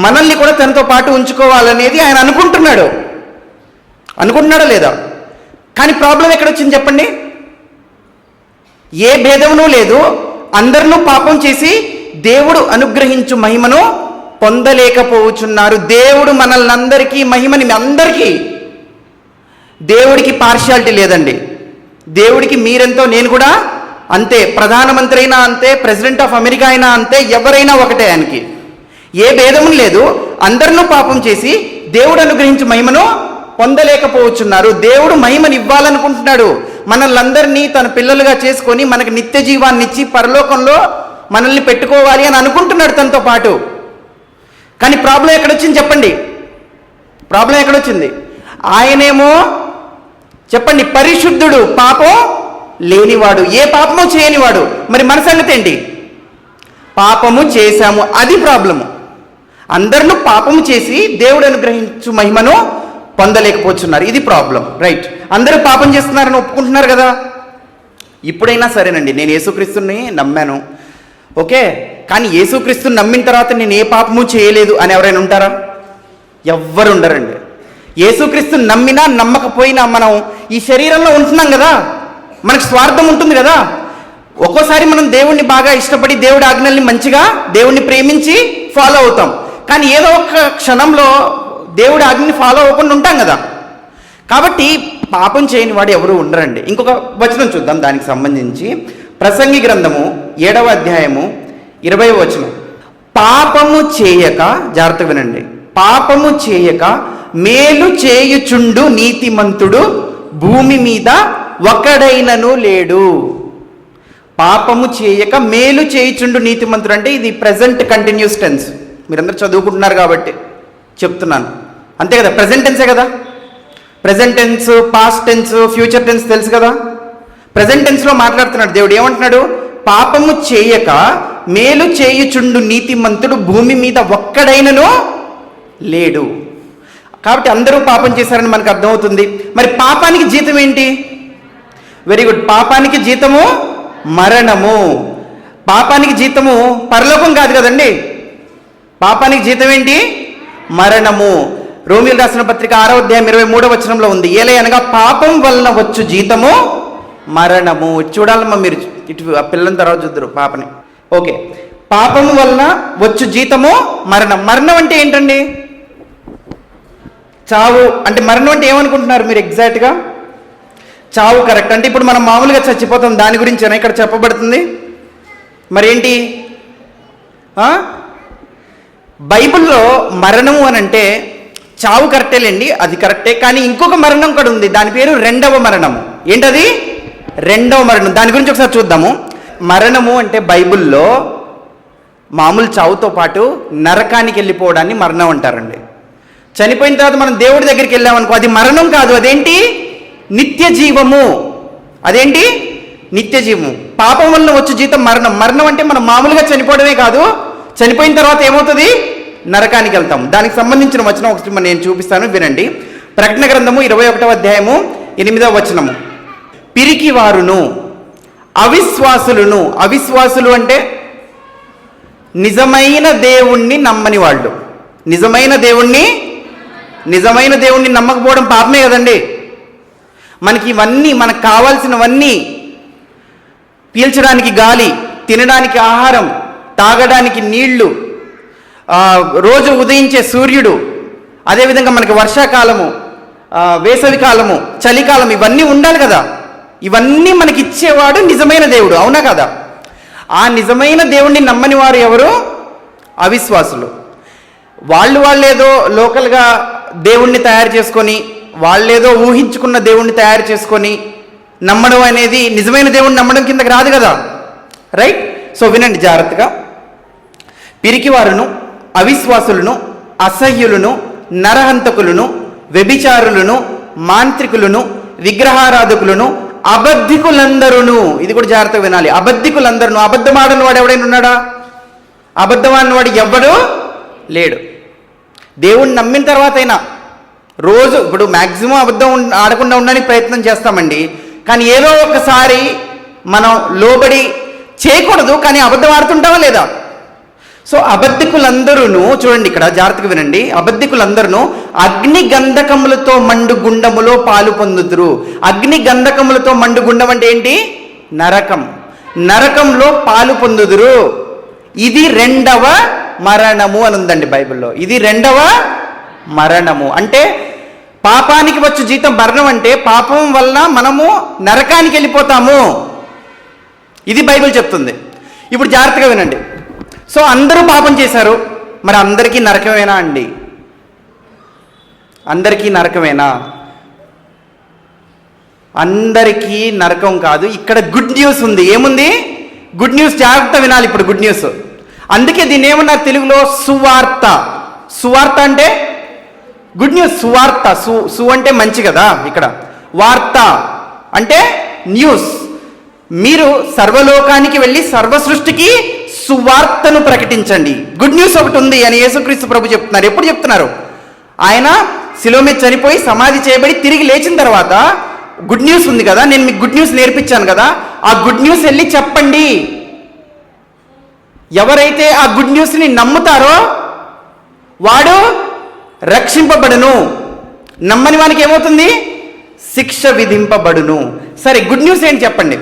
మనల్ని కూడా తనతో పాటు ఉంచుకోవాలనేది ఆయన అనుకుంటున్నాడా లేదా? కానీ ప్రాబ్లం ఎక్కడొచ్చింది చెప్పండి? ఏ భేదమును లేదు, అందరినూ పాపం చేసి దేవుడు అనుగ్రహించు మహిమను పొందలేకపోతున్నారు. దేవుడు మనల్ని అందరికీ మహిమని, అందరికీ, దేవుడికి పార్షియాలిటీ లేదండి. దేవుడికి మీరెంతో నేను కూడా అంతే, ప్రధానమంత్రి అయినా అంతే, ప్రెసిడెంట్ ఆఫ్ అమెరికా అయినా అంతే, ఎవరైనా ఒకటే. ఆయనకి ఏ భేదము లేదు. అందరినూ పాపం చేసి దేవుడు అనుగ్రహించు మహిమను పొందలేకపోతున్నారు. దేవుడు మహిమని ఇవ్వాలనుకుంటున్నాడు. మనల్ని తన పిల్లలుగా చేసుకొని మనకు నిత్య జీవాన్ని ఇచ్చి పరలోకంలో మనల్ని పెట్టుకోవాలి అని అనుకుంటున్నాడు తనతో పాటు. కానీ ప్రాబ్లం ఎక్కడొచ్చింది చెప్పండి? ప్రాబ్లం ఎక్కడొచ్చింది? ఆయనేమో చెప్పండి పరిశుద్ధుడు, పాపం లేనివాడు, ఏ పాపము చేయనివాడు. మరి మన సంగతి ఏంటి? పాపము చేశాము, అది ప్రాబ్లము. అందరినూ పాపము చేసి దేవుడు అనుగ్రహించు మహిమను పొందలేకపోతున్నారు, ఇది ప్రాబ్లం. రైట్, అందరూ పాపం చేస్తున్నారని ఒప్పుకుంటున్నారు కదా. ఇప్పుడైనా సరేనండి, నేను యేసుక్రీస్తుని నమ్మాను, ఓకే, కానీ యేసుక్రీస్తుని నమ్మిన తర్వాత నేను ఏ పాపము చేయలేదు అని ఎవరైనా ఉంటారా? ఎవ్వరు ఉండరండి. యేసుక్రీస్తుని నమ్మినా నమ్మకపోయినా మనం ఈ శరీరంలో ఉంటున్నాం కదా, మనకు స్వార్థం ఉంటుంది కదా. ఒక్కోసారి మనం దేవుణ్ణి బాగా ఇష్టపడి దేవుడి ఆజ్ఞల్ని మంచిగా దేవుణ్ణి ప్రేమించి ఫాలో అవుతాం. కానీ ఏదో ఒక క్షణంలో దేవుడి ఆజ్ఞని ఫాలో అవ్వకుండా ఉంటాం కదా. కాబట్టి పాపం చేయని వాడు ఎవరు ఉండరండి. ఇంకొక వచనం చూద్దాం దానికి సంబంధించి. ప్రసంగి గ్రంథము 7వ అధ్యాయము 20వ వచనం. పాపము చేయక, జాగ్రత్త వినండి, పాపము చేయక మేలు చేయుచుండు నీతిమంతుడు భూమి మీద ఒకడైనను లేడు. పాపము చేయక మేలు చేయుచుండు నీతిమంతుడు అంటే ఇది ప్రెజెంట్ కంటిన్యూస్ టెన్స్. మీరందరూ చదువుకుంటున్నారు కాబట్టి చెప్తున్నాను, అంతే కదా. ప్రెజెంట్ టెన్సే కదా. Present tense, past tense, future tense తెలుసు కదా. ప్రెజెంట్ టెన్స్లో మాట్లాడుతున్నాడు దేవుడు. ఏమంటున్నాడు? పాపము చేయక మేలు చేయుచుండు నీతిమంతుడు భూమి మీద ఒక్కడైనను లేడు. కాబట్టి అందరూ పాపం చేశారని మనకు అర్థమవుతుంది. మరి పాపానికి జీతం ఏంటి? వెరీ గుడ్, పాపానికి జీతము మరణము. పాపానికి జీతము పరలోకం కాదు కదండి. పాపానికి జీతం ఏంటి? మరణము. రోమీయులు రాసిన పత్రిక 6వ అధ్యాయం 23వ వచనంలో ఉంది. ఏలయనగా పాపం వలన వచ్చు జీతము మరణము. చూడాలమ్మా మీరు, ఇటు ఆ పిల్లల తర్వాత చూద్దరు పాపని. ఓకే, పాపము వలన వచ్చు జీతము మరణం. మరణం అంటే ఏంటండి? చావు. అంటే మరణం అంటే ఏమనుకుంటున్నారు మీరు ఎగ్జాక్ట్గా? చావు కరెక్ట్. అంటే ఇప్పుడు మనం మామూలుగా చచ్చిపోతాం, దాని గురించేనా ఇక్కడ చెప్పబడుతుంది? మరేంటి? బైబిల్లో మరణము అని అంటే చావు కరెక్టేలేండి, అది కరెక్టే. కానీ ఇంకొక మరణం కూడా ఉంది, దాని పేరు రెండవ మరణము. ఏంటది? రెండవ మరణం. దాని గురించి ఒకసారి చూద్దాము. మరణము అంటే బైబిల్లో మామూలు చావుతో పాటు నరకానికి వెళ్ళిపోవడాన్ని మరణం అంటారండి. చనిపోయిన తర్వాత మనం దేవుడి దగ్గరికి వెళ్ళామనుకో, అది మరణం కాదు, అదేంటి? నిత్య జీవము. అదేంటి? నిత్య జీవము. పాపం వలన వచ్చు జీతం మరణం. మరణం అంటే మనం మామూలుగా చనిపోవడమే కాదు, చనిపోయిన తర్వాత ఏమవుతుంది? నరకానికి వెళ్తాం. దానికి సంబంధించిన వచనం ఒకటి నేను చూపిస్తాను, వినండి. ప్రకటన గ్రంథము 21వ అధ్యాయము 8వ వచనము. పిరికి వారును అవిశ్వాసులను, అవిశ్వాసులు అంటే నిజమైన దేవుణ్ణి నమ్మని వాళ్ళు. నిజమైన దేవుణ్ణి నమ్మకపోవడం పాపమే కదండి. మనకి ఇవన్నీ, మనకు కావాల్సినవన్నీ, పీల్చడానికి గాలి, తినడానికి ఆహారం, తాగడానికి నీళ్లు, రోజు ఉదయించే సూర్యుడు, అదేవిధంగా మనకి వర్షాకాలము, వేసవి కాలము, చలికాలం, ఇవన్నీ ఉండాలి కదా. ఇవన్నీ మనకి ఇచ్చేవాడు నిజమైన దేవుడు, అవునా కదా? ఆ నిజమైన దేవుణ్ణి నమ్మని వారు ఎవరు? అవిశ్వాసులు. వాళ్ళేదో లోకల్గా దేవుణ్ణి తయారు చేసుకొని, వాళ్ళేదో ఊహించుకున్న దేవుణ్ణి తయారు చేసుకొని నమ్మడం అనేది నిజమైన దేవుణ్ణి నమ్మడం కిందకి రాదు కదా, రైట్? సో వినండి జాగ్రత్తగా. పిరికివారును, అవిశ్వాసులను, అసహ్యులను, నరహంతకులను, వ్యభిచారులను, మాంత్రికులను, విగ్రహారాధకులను, అబద్ధికులందరూ, ఇది కూడా జాగ్రత్తగా వినాలి, అబద్ధికులందరూ. అబద్ధమాడని వాడు ఎవడైనా ఉన్నాడా? అబద్ధమాడిన వాడు ఎవ్వడూ లేడు. దేవుణ్ణి నమ్మిన తర్వాత అయినా రోజు, ఇప్పుడు మ్యాక్సిమం అబద్ధం ఆడకుండా ఉండడానికి ప్రయత్నం చేస్తామండి, కానీ ఏదో ఒకసారి మనం లోబడి చేయకూడదు, కానీ అబద్ధం ఆడుతుంటావా లేదా? సో అబద్ధికులందరూ, చూడండి ఇక్కడ జాగ్రత్తగా వినండి, అబద్ధికులందరూ అగ్ని గంధకములతో మండు గుండములో పాలు పొందుతురు. అగ్ని గంధకములతో మండు గుండం అంటే ఏంటి? నరకం. నరకంలో పాలు పొందుదురు. ఇది రెండవ మరణము అని ఉందండి బైబిల్లో. ఇది రెండవ మరణము అంటే పాపానికి వచ్చు జీతం మరణం, అంటే పాపం వల్ల మనము నరకానికి వెళ్ళిపోతాము. ఇది బైబిల్ చెప్తుంది. ఇప్పుడు జాగ్రత్తగా వినండి. సో అందరూ పాపం చేశారు, మరి అందరికీ నరకమేనా అండి? అందరికీ నరకమేనా? అందరికీ నరకం కాదు. ఇక్కడ గుడ్ న్యూస్ ఉంది. ఏముంది? Good news. జాగ్రత్త వినాలి ఇప్పుడు గుడ్ న్యూస్. అందుకే దీన్ని ఏమన్నారు తెలుగులో? సువార్త. సువార్త అంటే గుడ్ న్యూస్. సువార్త, సు అంటే మంచి కదా, ఇక్కడ వార్త అంటే న్యూస్. మీరు సర్వలోకానికి వెళ్ళి సర్వ సృష్టికి సువార్తను ప్రకటించండి. గుడ్ న్యూస్ ఒకటి ఉంది అని యేసుక్రీస్తు ప్రభు చెప్తున్నారు. ఎప్పుడు చెప్తున్నారు? ఆయన శిలువ మీద చనిపోయి సమాధి చేయబడి తిరిగి లేచిన తర్వాత గుడ్ న్యూస్ ఉంది కదా, నేను మీకు గుడ్ న్యూస్ నేర్పించాను కదా, ఆ గుడ్ న్యూస్ వెళ్ళి చెప్పండి. ఎవరైతే ఆ గుడ్ న్యూస్ని నమ్ముతారో వాడు రక్షింపబడును, నమ్మని వానికి ఏమవుతుంది? శిక్ష విధింపబడును. సరే, గుడ్ న్యూస్ ఏంటి చెప్పండి.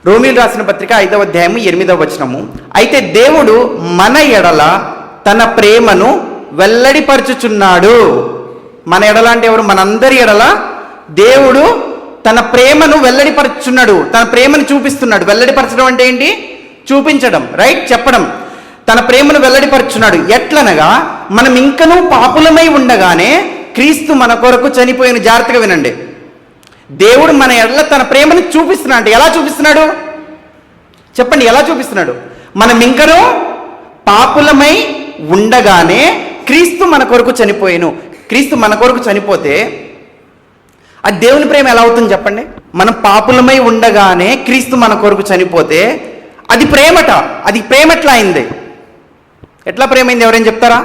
రోమీయులు రాసిన పత్రిక 5వ అధ్యాయము 8వ వచనము, అయితే దేవుడు మన ఎడల తన ప్రేమను వెల్లడిపరచుచున్నాడు. మన ఎడల అంటే ఎవరు? మనందరి ఎడల దేవుడు తన ప్రేమను వెల్లడిపరచుచున్నాడు, తన ప్రేమను చూపిస్తున్నాడు. వెల్లడిపరచడం అంటే ఏంటి? చూపించడం, రైట్? చెప్పడం. తన ప్రేమను వెల్లడిపరచున్నాడు. ఎట్లనగా మనం ఇంకనూ పాపులమై ఉండగానే క్రీస్తు మన కొరకు చనిపోయిన. జాగ్రత్తగా వినండి. దేవుడు మన ఎడల తన ప్రేమను చూపిస్తున్నాడు. అంటే ఎలా చూపిస్తున్నాడు చెప్పండి? ఎలా చూపిస్తున్నాడు? మనం ఇంకనూ పాపులమై ఉండగానే క్రీస్తు మన కొరకు చనిపోయాను. క్రీస్తు మన కొరకు చనిపోతే అది దేవుని ప్రేమ ఎలా అవుతుంది చెప్పండి? మనం పాపులమై ఉండగానే క్రీస్తు మన కొరకు చనిపోతే అది ప్రేమట. అది ప్రేమ ఎట్లా అయింది? ఎట్లా ప్రేమ అయింది? ఎవరైనా చెప్తారా?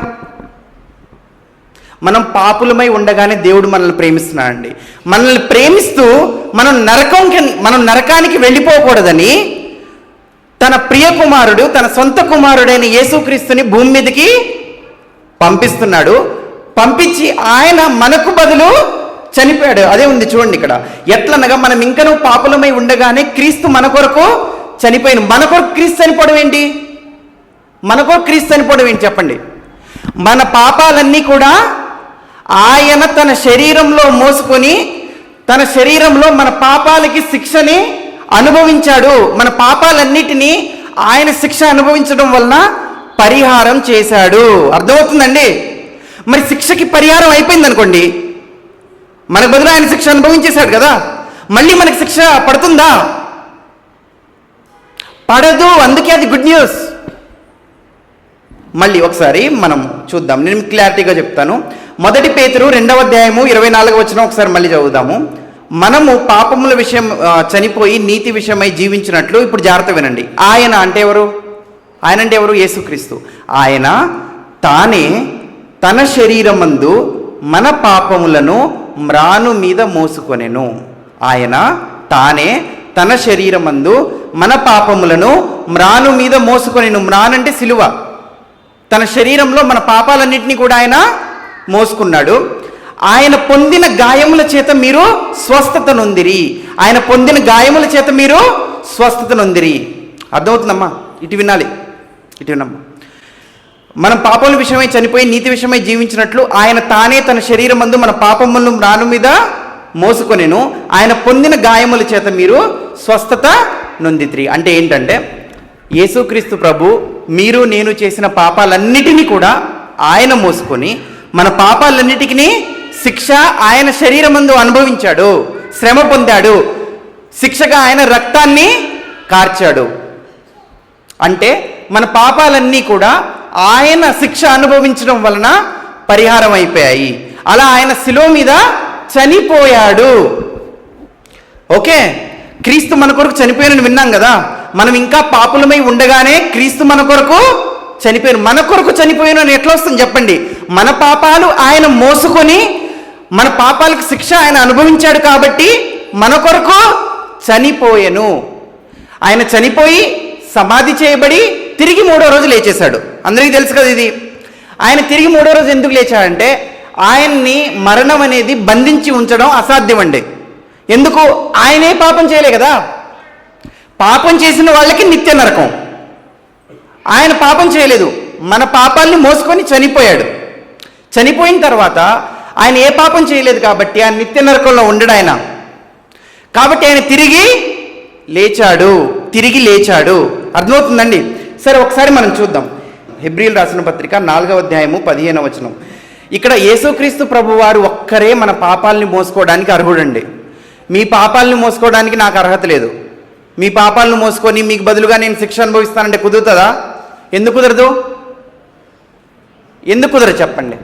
మనం పాపులమై ఉండగానే దేవుడు మనల్ని ప్రేమిస్తున్నాడండి. మనల్ని ప్రేమిస్తూ మనం నరకానికి వెళ్ళిపోకూడదని తన ప్రియ కుమారుడు, తన సొంత కుమారుడైన యేసుక్రీస్తుని భూమి మీదకి పంపిస్తున్నాడు. పంపించి ఆయన మనకు బదులు చనిపోయాడు. అదే ఉంది చూడండి ఇక్కడ. ఎట్లనగా మనం ఇంకనూ పాపులమై ఉండగానే క్రీస్తు మన కొరకు చనిపోయిన. మన కొరకు క్రీస్తు చనిపోవడం ఏంటి? మన కొరకు క్రీస్తు చనిపోవడం ఏంటి చెప్పండి? మన పాపాలన్నీ కూడా ఆయన తన శరీరంలో మోసుకొని, తన శరీరంలో మన పాపాలకి శిక్షని అనుభవించాడు. మన పాపాలన్నిటినీ ఆయన శిక్ష అనుభవించడం వలన పరిహారం చేశాడు. అర్థమవుతుందండి? మరి శిక్షకి పరిహారం అయిపోయింది అనుకోండి, మనకు బదులు ఆయన శిక్ష అనుభవించేశాడు కదా, మళ్ళీ మనకి శిక్ష పడుతుందా? పడదు. అందుకే అది గుడ్ న్యూస్. మళ్ళీ ఒకసారి మనం చూద్దాం, నేను క్లారిటీగా చెప్తాను. 1 పేతురు 2వ అధ్యాయము 24వ వచనం ఒకసారి మళ్ళీ చదువుదాము. మనము పాపముల విషయం చనిపోయి నీతి విషయమై జీవించినట్లు. ఇప్పుడు జాగ్రత్త వినండి. ఆయన అంటే ఎవరు? ఆయన అంటే ఎవరు? యేసుక్రీస్తు. ఆయన తానే తన శరీరమందు మన పాపములను మ్రాను మీద మోసుకొనెను. ఆయన తానే తన శరీరమందు మన పాపములను మ్రాను మీద మోసుకొనెను. మ్రాన్ అంటే సిలువ. తన శరీరంలో మన పాపాలన్నింటినీ కూడా ఆయన మోసుకున్నాడు. ఆయన పొందిన గాయముల చేత మీరు స్వస్థత నొందిరి. ఆయన పొందిన గాయముల చేత మీరు స్వస్థత నొందిరి. అర్థమవుతుందమ్మా? ఇటు వినాలి, ఇటు వినమ్మా. మనం పాపముల విషయమై చనిపోయి నీతి విషయమై జీవించినట్లు ఆయన తానే తన శరీరమందు మన పాపములను మ్రాను మీద మోసుకొనెను. ఆయన పొందిన గాయముల చేత మీరు స్వస్థత నొందిత్రి. అంటే ఏంటంటే యేసుక్రీస్తు ప్రభు మీరు నేను చేసిన పాపాలన్నిటినీ కూడా ఆయన మోసుకొని మన పాపాలన్నిటికీ శిక్ష ఆయన శరీరమందు అనుభవించాడు, శ్రమ పొందాడు. శిక్షగా ఆయన రక్తాన్ని కార్చాడు. అంటే మన పాపాలన్నీ కూడా ఆయన శిక్ష అనుభవించడం వలన పరిహారం అయిపోయాయి. అలా ఆయన శిలువ మీద చనిపోయాడు. ఓకే, క్రీస్తు మన కొరకు చనిపోయానని విన్నాం కదా. మనం ఇంకా పాపులమై ఉండగానే క్రీస్తు మన కొరకు చనిపోయాను. మన కొరకు చనిపోయాను అని ఎట్లా వస్తుంది చెప్పండి? మన పాపాలు ఆయన మోసుకొని మన పాపాలకు శిక్ష ఆయన అనుభవించాడు కాబట్టి మన కొరకు చనిపోయాను. ఆయన చనిపోయి సమాధి చేయబడి తిరిగి 3వ రోజు లేచేశాడు. అందరికీ తెలుసు కదా ఇది. ఆయన తిరిగి 3వ రోజు ఎందుకు లేచాడంటే ఆయన్ని మరణం అనేది బంధించి ఉంచడం అసాధ్యం అండి. ఎందుకు? ఆయనే పాపం చేయలే కదా. పాపం చేసిన వాళ్ళకి నిత్య నరకం. ఆయన పాపం చేయలేదు, మన పాపాల్ని మోసుకొని చనిపోయాడు. చనిపోయిన తర్వాత ఆయన ఏ పాపం చేయలేదు కాబట్టి ఆయన నిత్య నరకంలో ఉండడు ఆయన. కాబట్టి ఆయన తిరిగి లేచాడు. అర్థమవుతుందండి? సరే, ఒకసారి మనం చూద్దాం. హెబ్రీయులు రాసిన పత్రిక 4వ అధ్యాయము 15వ వచనం. ఇక్కడ యేసుక్రీస్తు ప్రభువారు ఒక్కరే మన పాపాలని మోసుకోవడానికి అర్హుడండి. మీ పాపాలను మోసుకోవడానికి నాకు అర్హత లేదు. మీ పాపాలను మోసుకొని మీకు బదులుగా నేను శిక్ష అనుభవిస్తానంటే కుదురుతుందా? ఎందుకు కుదరదు? ఎందుకు కుదరదు చెప్పండి?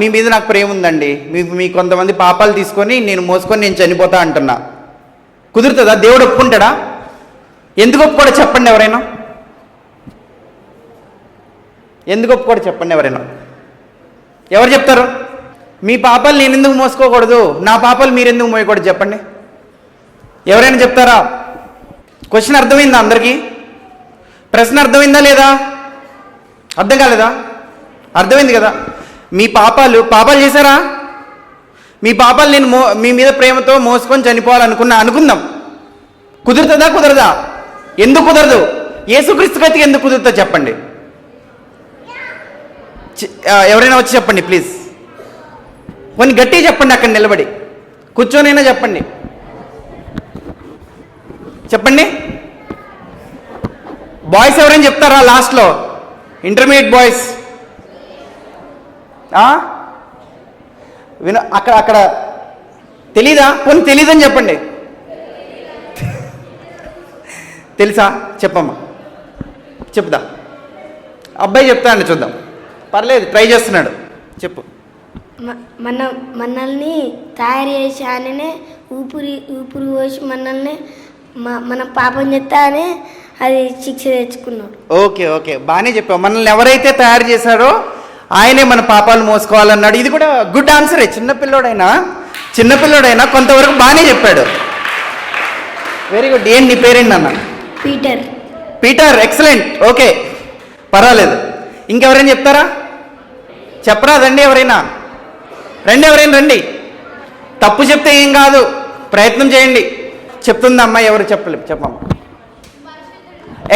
మీ మీద నాకు ప్రేమ ఉందండి, మీ కొంతమంది పాపాలు తీసుకొని నేను మోసుకొని నేను చనిపోతా అంటున్నా, కుదురుతుందా? దేవుడు ఒప్పుకుంటాడా? ఎందుకు ఒప్పుకోడు చెప్పండి ఎవరైనా? ఎందుకు ఒప్పుకోడు చెప్పండి ఎవరైనా? ఎవరు చెప్తారు? మీ పాపాలు నేను ఎందుకు మోసుకోకూడదు, నా పాపాలు మీరు ఎందుకు మోయకూడదు చెప్పండి? ఎవరైనా చెప్తారా? క్వశ్చన్ అర్థమైందా అందరికీ? ప్రశ్న అర్థమైందా లేదా? అర్థం కాలేదా? అర్థమైంది కదా. మీ పాపాలు చేశారా? మీ పాపాలు నేను మీ మీద ప్రేమతో మోసుకొని అనుకుందాం. కుదురుతుందా? కుదరదా? ఎందుకు కుదరదు? యేసుక్రీస్తు గతికి ఎందుకు కుదురుతుందో చెప్పండి. ఎవరైనా వచ్చి చెప్పండి ప్లీజ్. కొన్ని గట్టిగా చెప్పండి, అక్కడ నిలబడి కూర్చొనైనా చెప్పండి. బాయ్స్ ఎవరైనా చెప్తారా లాస్ట్లో? ఇంటర్మీడియట్ బాయ్స్ అక్కడ తెలీదా? కొన్ని తెలీదని చెప్పండి. తెలుసా? చెప్పమ్మా, చెప్దా. అబ్బాయి చెప్తానండి, చూద్దాం. పర్లేదు, ట్రై చేస్తున్నాడు. చెప్పు. మనల్ని తయారు చేసి ఆయననే ఊపిరి పోసి మనల్ని మన పాపం చేస్తానే అది శిక్ష తెచ్చుకున్నాడు. ఓకే, బాగానే చెప్పావు. మనల్ని ఎవరైతే తయారు చేశారో ఆయనే మన పాపాలు మోసుకోవాలన్నాడు. ఇది కూడా గుడ్ ఆన్సరే. చిన్నపిల్లోడైనా కొంతవరకు బాగానే చెప్పాడు. Very good. నీ పేరేంటి అన్న? పీటర్. ఎక్సలెంట్. ఓకే, పర్వాలేదు. ఇంకెవరైనా చెప్తారా? చెప్పరాదండి ఎవరైనా? రండి. తప్పు చెప్తే ఏం కాదు, ప్రయత్నం చేయండి. చెప్తుంది అమ్మాయి. ఎవరు చెప్పలేదు? చెప్పమ్మా.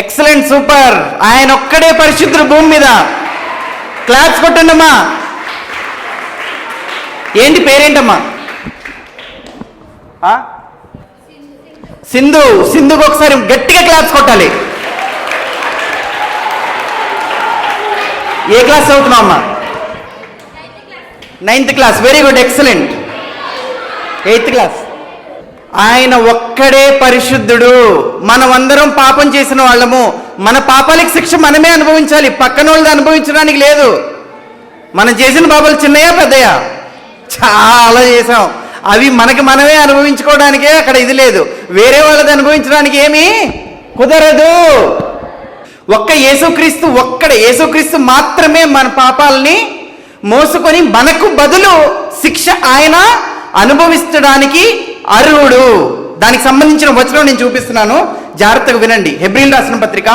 Excellent, super. ఆయన ఒక్కడే పరిశుద్ధుడు భూమి మీద. క్లాప్స్ కొట్టండమ్మా. ఏంటి పేరేంటమ్మా? సింధుకు ఒకసారి గట్టిగా క్లాప్స్ కొట్టాలి. ఏ క్లాస్ చదువుతున్నావు అమ్మా? 9th class. Very good, excellent. 8th class. ఆయన ఒక్కడే పరిశుద్ధుడు. మనమందరం పాపం చేసిన వాళ్ళము. మన పాపాలకు శిక్ష మనమే అనుభవించాలి, పక్కన వాళ్ళది అనుభవించడానికి లేదు. మనం చేసిన పాపాలు చిన్నయా పెద్దయా? చాలా చేసాం. అవి మనమే అనుభవించుకోవడానికే అక్కడ ఇది లేదు. వేరే వాళ్ళది అనుభవించడానికి ఏమీ కుదరదు. యేసుక్రీస్తు మాత్రమే మన పాపాలని మోసుకొని మనకు బదులు శిక్ష ఆయన అనుభవించడానికి అర్హుడు. దానికి సంబంధించిన వచనం నేను చూపిస్తున్నాను, జాగ్రత్తగా వినండి. హెబ్రీయులు రాసిన పత్రిక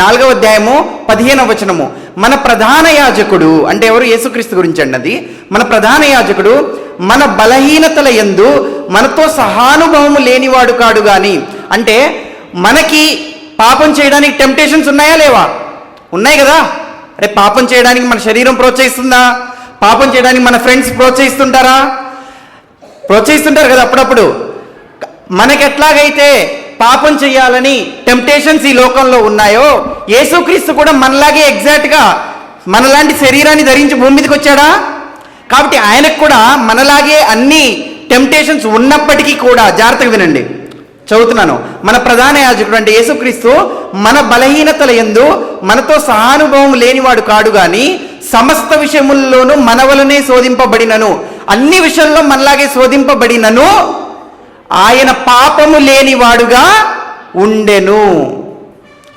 4వ అధ్యాయము 15వ వచనము. మన ప్రధాన యాజకుడు అంటే ఎవరు? యేసుక్రీస్తు గురించి అన్నది. మన ప్రధాన యాజకుడు మన బలహీనతల యందు మనతో సహానుభవము లేనివాడు కాడు గాని. అంటే మనకి పాపం చేయడానికి టెంప్టేషన్స్ ఉన్నాయా లేవా? ఉన్నాయి కదా. అరే, పాపం చేయడానికి మన శరీరం ప్రోత్సహిస్తుందా? పాపం చేయడానికి మన ఫ్రెండ్స్ ప్రోత్సహిస్తుంటారు కదా అప్పుడప్పుడు. మనకెట్లాగైతే పాపం చేయాలని టెంప్టేషన్స్ ఈ లోకంలో ఉన్నాయో, యేసుక్రీస్తు కూడా మనలాగే ఎగ్జాక్ట్గా మనలాంటి శరీరాన్ని ధరించి భూమి మీదకి వచ్చాడా? కాబట్టి ఆయనకు కూడా మనలాగే అన్ని టెంప్టేషన్స్ ఉన్నప్పటికీ కూడా, జాగ్రత్తగా వినండి, చదువుతున్నాను, మన ప్రధాన యాజకుడు అంటే యేసుక్రీస్తు మన బలహీనతల యందు మనతో సహానుభవం లేనివాడు కాడు గాని సమస్త విషయముల్లోనూ మన వలనే శోధింపబడినను, అన్ని విషయాల్లో మనలాగే శోధింపబడినను ఆయన పాపము లేనివాడుగా ఉండెను.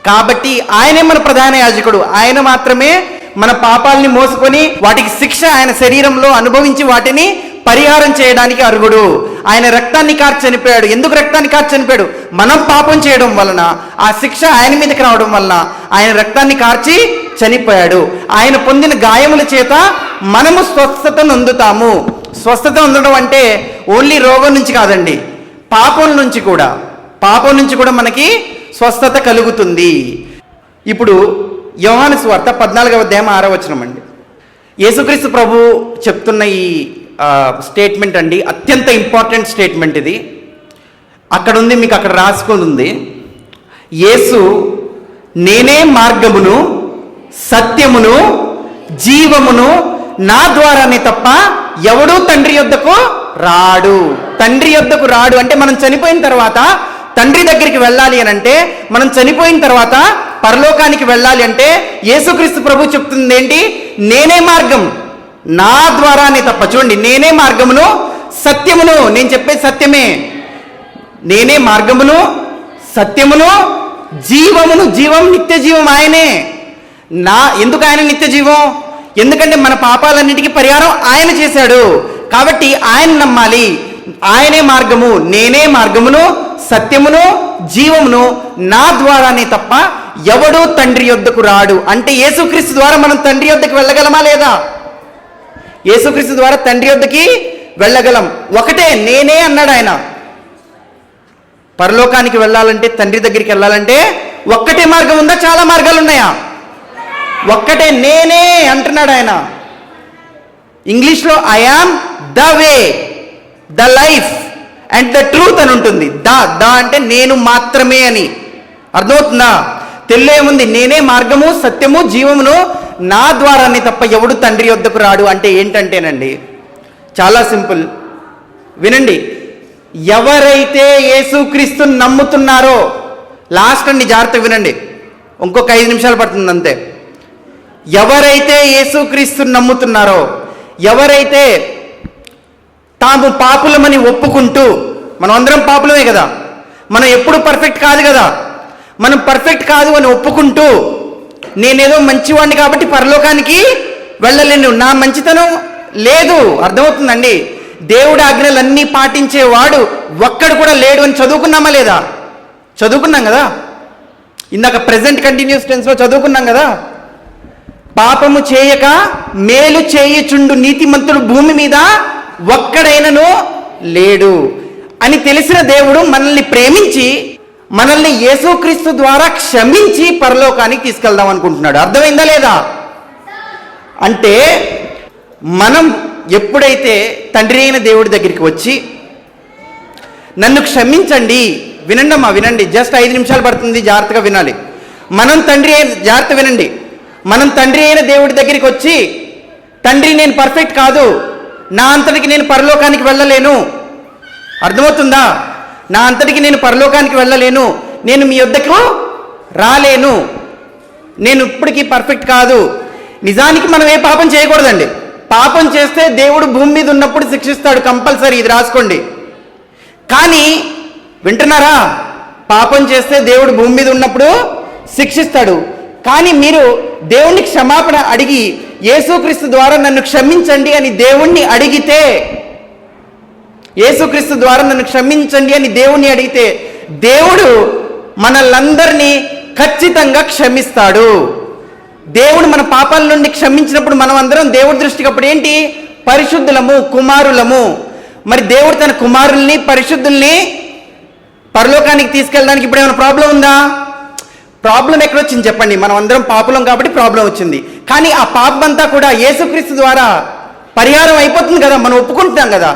కాబట్టి ఆయనే మన ప్రధాన యాజకుడు. ఆయన మాత్రమే మన పాపాలని మోసుకొని వాటికి శిక్ష ఆయన శరీరంలో అనుభవించి వాటిని పరిహారం చేయడానికి అర్హుడు. ఆయన రక్తాన్ని కార్చి చనిపోయాడు. ఎందుకు రక్తాన్ని కార్చి చనిపోయాడు? మనం పాపం చేయడం వలన ఆ శిక్ష ఆయన మీదకి రావడం వలన ఆయన రక్తాన్ని కార్చి చనిపోయాడు. ఆయన పొందిన గాయముల చేత మనము స్వస్థతను అందుతాము. స్వస్థత అందడం అంటే ఓన్లీ రోగం నుంచి కాదండి, పాపం నుంచి కూడా మనకి స్వస్థత కలుగుతుంది. ఇప్పుడు యోహాను సువార్త 14వ అధ్యాయం 6వ వచనం అండి. యేసుక్రీస్తు ప్రభు చెప్తున్న ఈ స్టేట్మెంట్ అండి, అత్యంత ఇంపార్టెంట్ స్టేట్మెంట్ ఇది. అక్కడ ఉంది, మీకు అక్కడ రాసుకొని ఉంది. యేసు నేనే మార్గమును సత్యమును జీవమును, నా ద్వారానే తప్ప ఎవడూ తండ్రి యొద్దకు రాడు. తండ్రి యొద్దకు రాడు అంటే మనం చనిపోయిన తర్వాత తండ్రి దగ్గరికి వెళ్ళాలి అని అంటే, మనం చనిపోయిన తర్వాత పరలోకానికి వెళ్ళాలి అంటే యేసుక్రీస్తు ప్రభు చెప్తుంది ఏంటి? నేనే మార్గం, నా ద్వారానే తప్ప. చూడండి, నేనే మార్గమును సత్యమును, నేను చెప్పేది సత్యమే. నేనే మార్గమును సత్యమును జీవమును. జీవం, నిత్య జీవం ఆయనే. ఎందుకు ఆయన నిత్య జీవం? ఎందుకంటే మన పాపాలన్నిటికీ పరిహారం ఆయన చేశాడు. కాబట్టి ఆయన నమ్మాలి. ఆయనే మార్గము, నేనే మార్గమును సత్యమును జీవమును, నా ద్వారానే తప్ప ఎవడూ తండ్రి యొద్దకు రాడు. అంటే యేసుక్రీస్తు ద్వారా మనం తండ్రి యొద్దకు వెళ్ళగలమా లేదా? యేసుక్రీస్తు ద్వారా తండ్రి యొద్దకి వెళ్ళగలం. ఒకటే, నేనే అన్నాడు ఆయన. పరలోకానికి వెళ్ళాలంటే, తండ్రి దగ్గరికి వెళ్ళాలంటే ఒక్కటే మార్గం ఉందా? చాలా మార్గాలు ఉన్నాయా? ఒక్కటే, నేనే అంటున్నాడు ఆయన. ఇంగ్లీష్లో I am the way, the life and the truth అని ఉంటుంది. ద అంటే నేను మాత్రమే అని అర్థమవుతుందా? తెలుగులో ఏముంది? నేనే మార్గము సత్యము జీవమును, నా ద్వారానే తప్ప ఎవడు తండ్రి యొద్దకు రాడు. అంటే ఏంటంటేనండి, చాలా సింపుల్, వినండి. ఎవరైతే యేసుక్రీస్తుని నమ్ముతున్నారో, లాస్ట్ అండి, జాగ్రత్తగా వినండి, ఇంకొక 5 నిమిషాలు పడుతుంది అంతే. ఎవరైతే యేసుక్రీస్తుని నమ్ముతున్నారో, ఎవరైతే తాము పాపులమని ఒప్పుకుంటూ, మనం అందరం పాపులమే కదా, మనం ఎప్పుడు పర్ఫెక్ట్ కాదు కదా, మనం పర్ఫెక్ట్ కాదు అని ఒప్పుకుంటూ, నేనేదో మంచివాడిని కాబట్టి పరలోకానికి వెళ్ళలేను, నా మంచితనం లేదు, అర్థమవుతుందండి, దేవుడి ఆజ్ఞలన్నీ పాటించేవాడు ఒక్కడు కూడా లేడు అని చదువుకున్నామా లేదా? చదువుకున్నాం కదా, ఇందాక ప్రెజెంట్ కంటిన్యూస్ టెన్స్లో చదువుకున్నాం కదా. పాపము చేయక మేలు చేయుచుండు నీతిమంతుడు భూమి మీద ఒక్కడైనను లేడు అని తెలిసిన దేవుడు మనల్ని ప్రేమించి, మనల్ని యేసుక్రీస్తు ద్వారా క్షమించి పరలోకానికి తీసుకెళ్దాం అనుకుంటున్నాడు. అర్థమైందా లేదా? అంటే మనం ఎప్పుడైతే తండ్రి అయిన దేవుడి దగ్గరికి వచ్చి నన్ను క్షమించండి, వినండి అమ్మా, వినండి, జస్ట్ 5 నిమిషాలు పడుతుంది, జాగ్రత్తగా వినాలి. జాగ్రత్త వినండి. మనం తండ్రి అయిన దేవుడి దగ్గరికి వచ్చి, తండ్రి నేను పర్ఫెక్ట్ కాదు, నా అంతటికి నేను పరలోకానికి వెళ్ళలేను, అర్థమవుతుందా? నా అంతటికి నేను పరలోకానికి వెళ్ళలేను, నేను మీ వద్దకు రాలేను, నేను ఇప్పటికీ పర్ఫెక్ట్ కాదు. నిజానికి మనం ఏ పాపం చేయకూడదండి. పాపం చేస్తే దేవుడు భూమి మీద ఉన్నప్పుడు శిక్షిస్తాడు, కంపల్సరీ, ఇది రాసుకోండి. కానీ వింటున్నారా? పాపం చేస్తే దేవుడు భూమి మీద ఉన్నప్పుడు శిక్షిస్తాడు. కానీ మీరు దేవుణ్ణి క్షమాపణ అడిగి, యేసుక్రీస్తు ద్వారా నన్ను క్షమించండి అని దేవుణ్ణి అడిగితే, యేసుక్రీస్తు ద్వారా నన్ను క్షమించండి అని దేవుణ్ణి అడిగితే, దేవుడు మనల్నందరినీ ఖచ్చితంగా క్షమిస్తాడు. దేవుడు మన పాపాల నుండి క్షమించినప్పుడు మనం అందరం దేవుడి దృష్టికి అప్పుడు ఏంటి? పరిశుద్ధులము, కుమారులము. మరి దేవుడు తన కుమారుల్ని, పరిశుద్ధుల్ని పరలోకానికి తీసుకెళ్ళడానికి ఇప్పుడు ఏమైనా ప్రాబ్లం ఉందా? ప్రాబ్లం ఎక్కడొచ్చింది చెప్పండి? మనం అందరం పాపులం కాబట్టి ప్రాబ్లం వచ్చింది. కానీ ఆ పాపం అంతా కూడా యేసుక్రీస్తు ద్వారా పరిహారం అయిపోతుంది కదా, మనం ఒప్పుకుంటున్నాం కదా.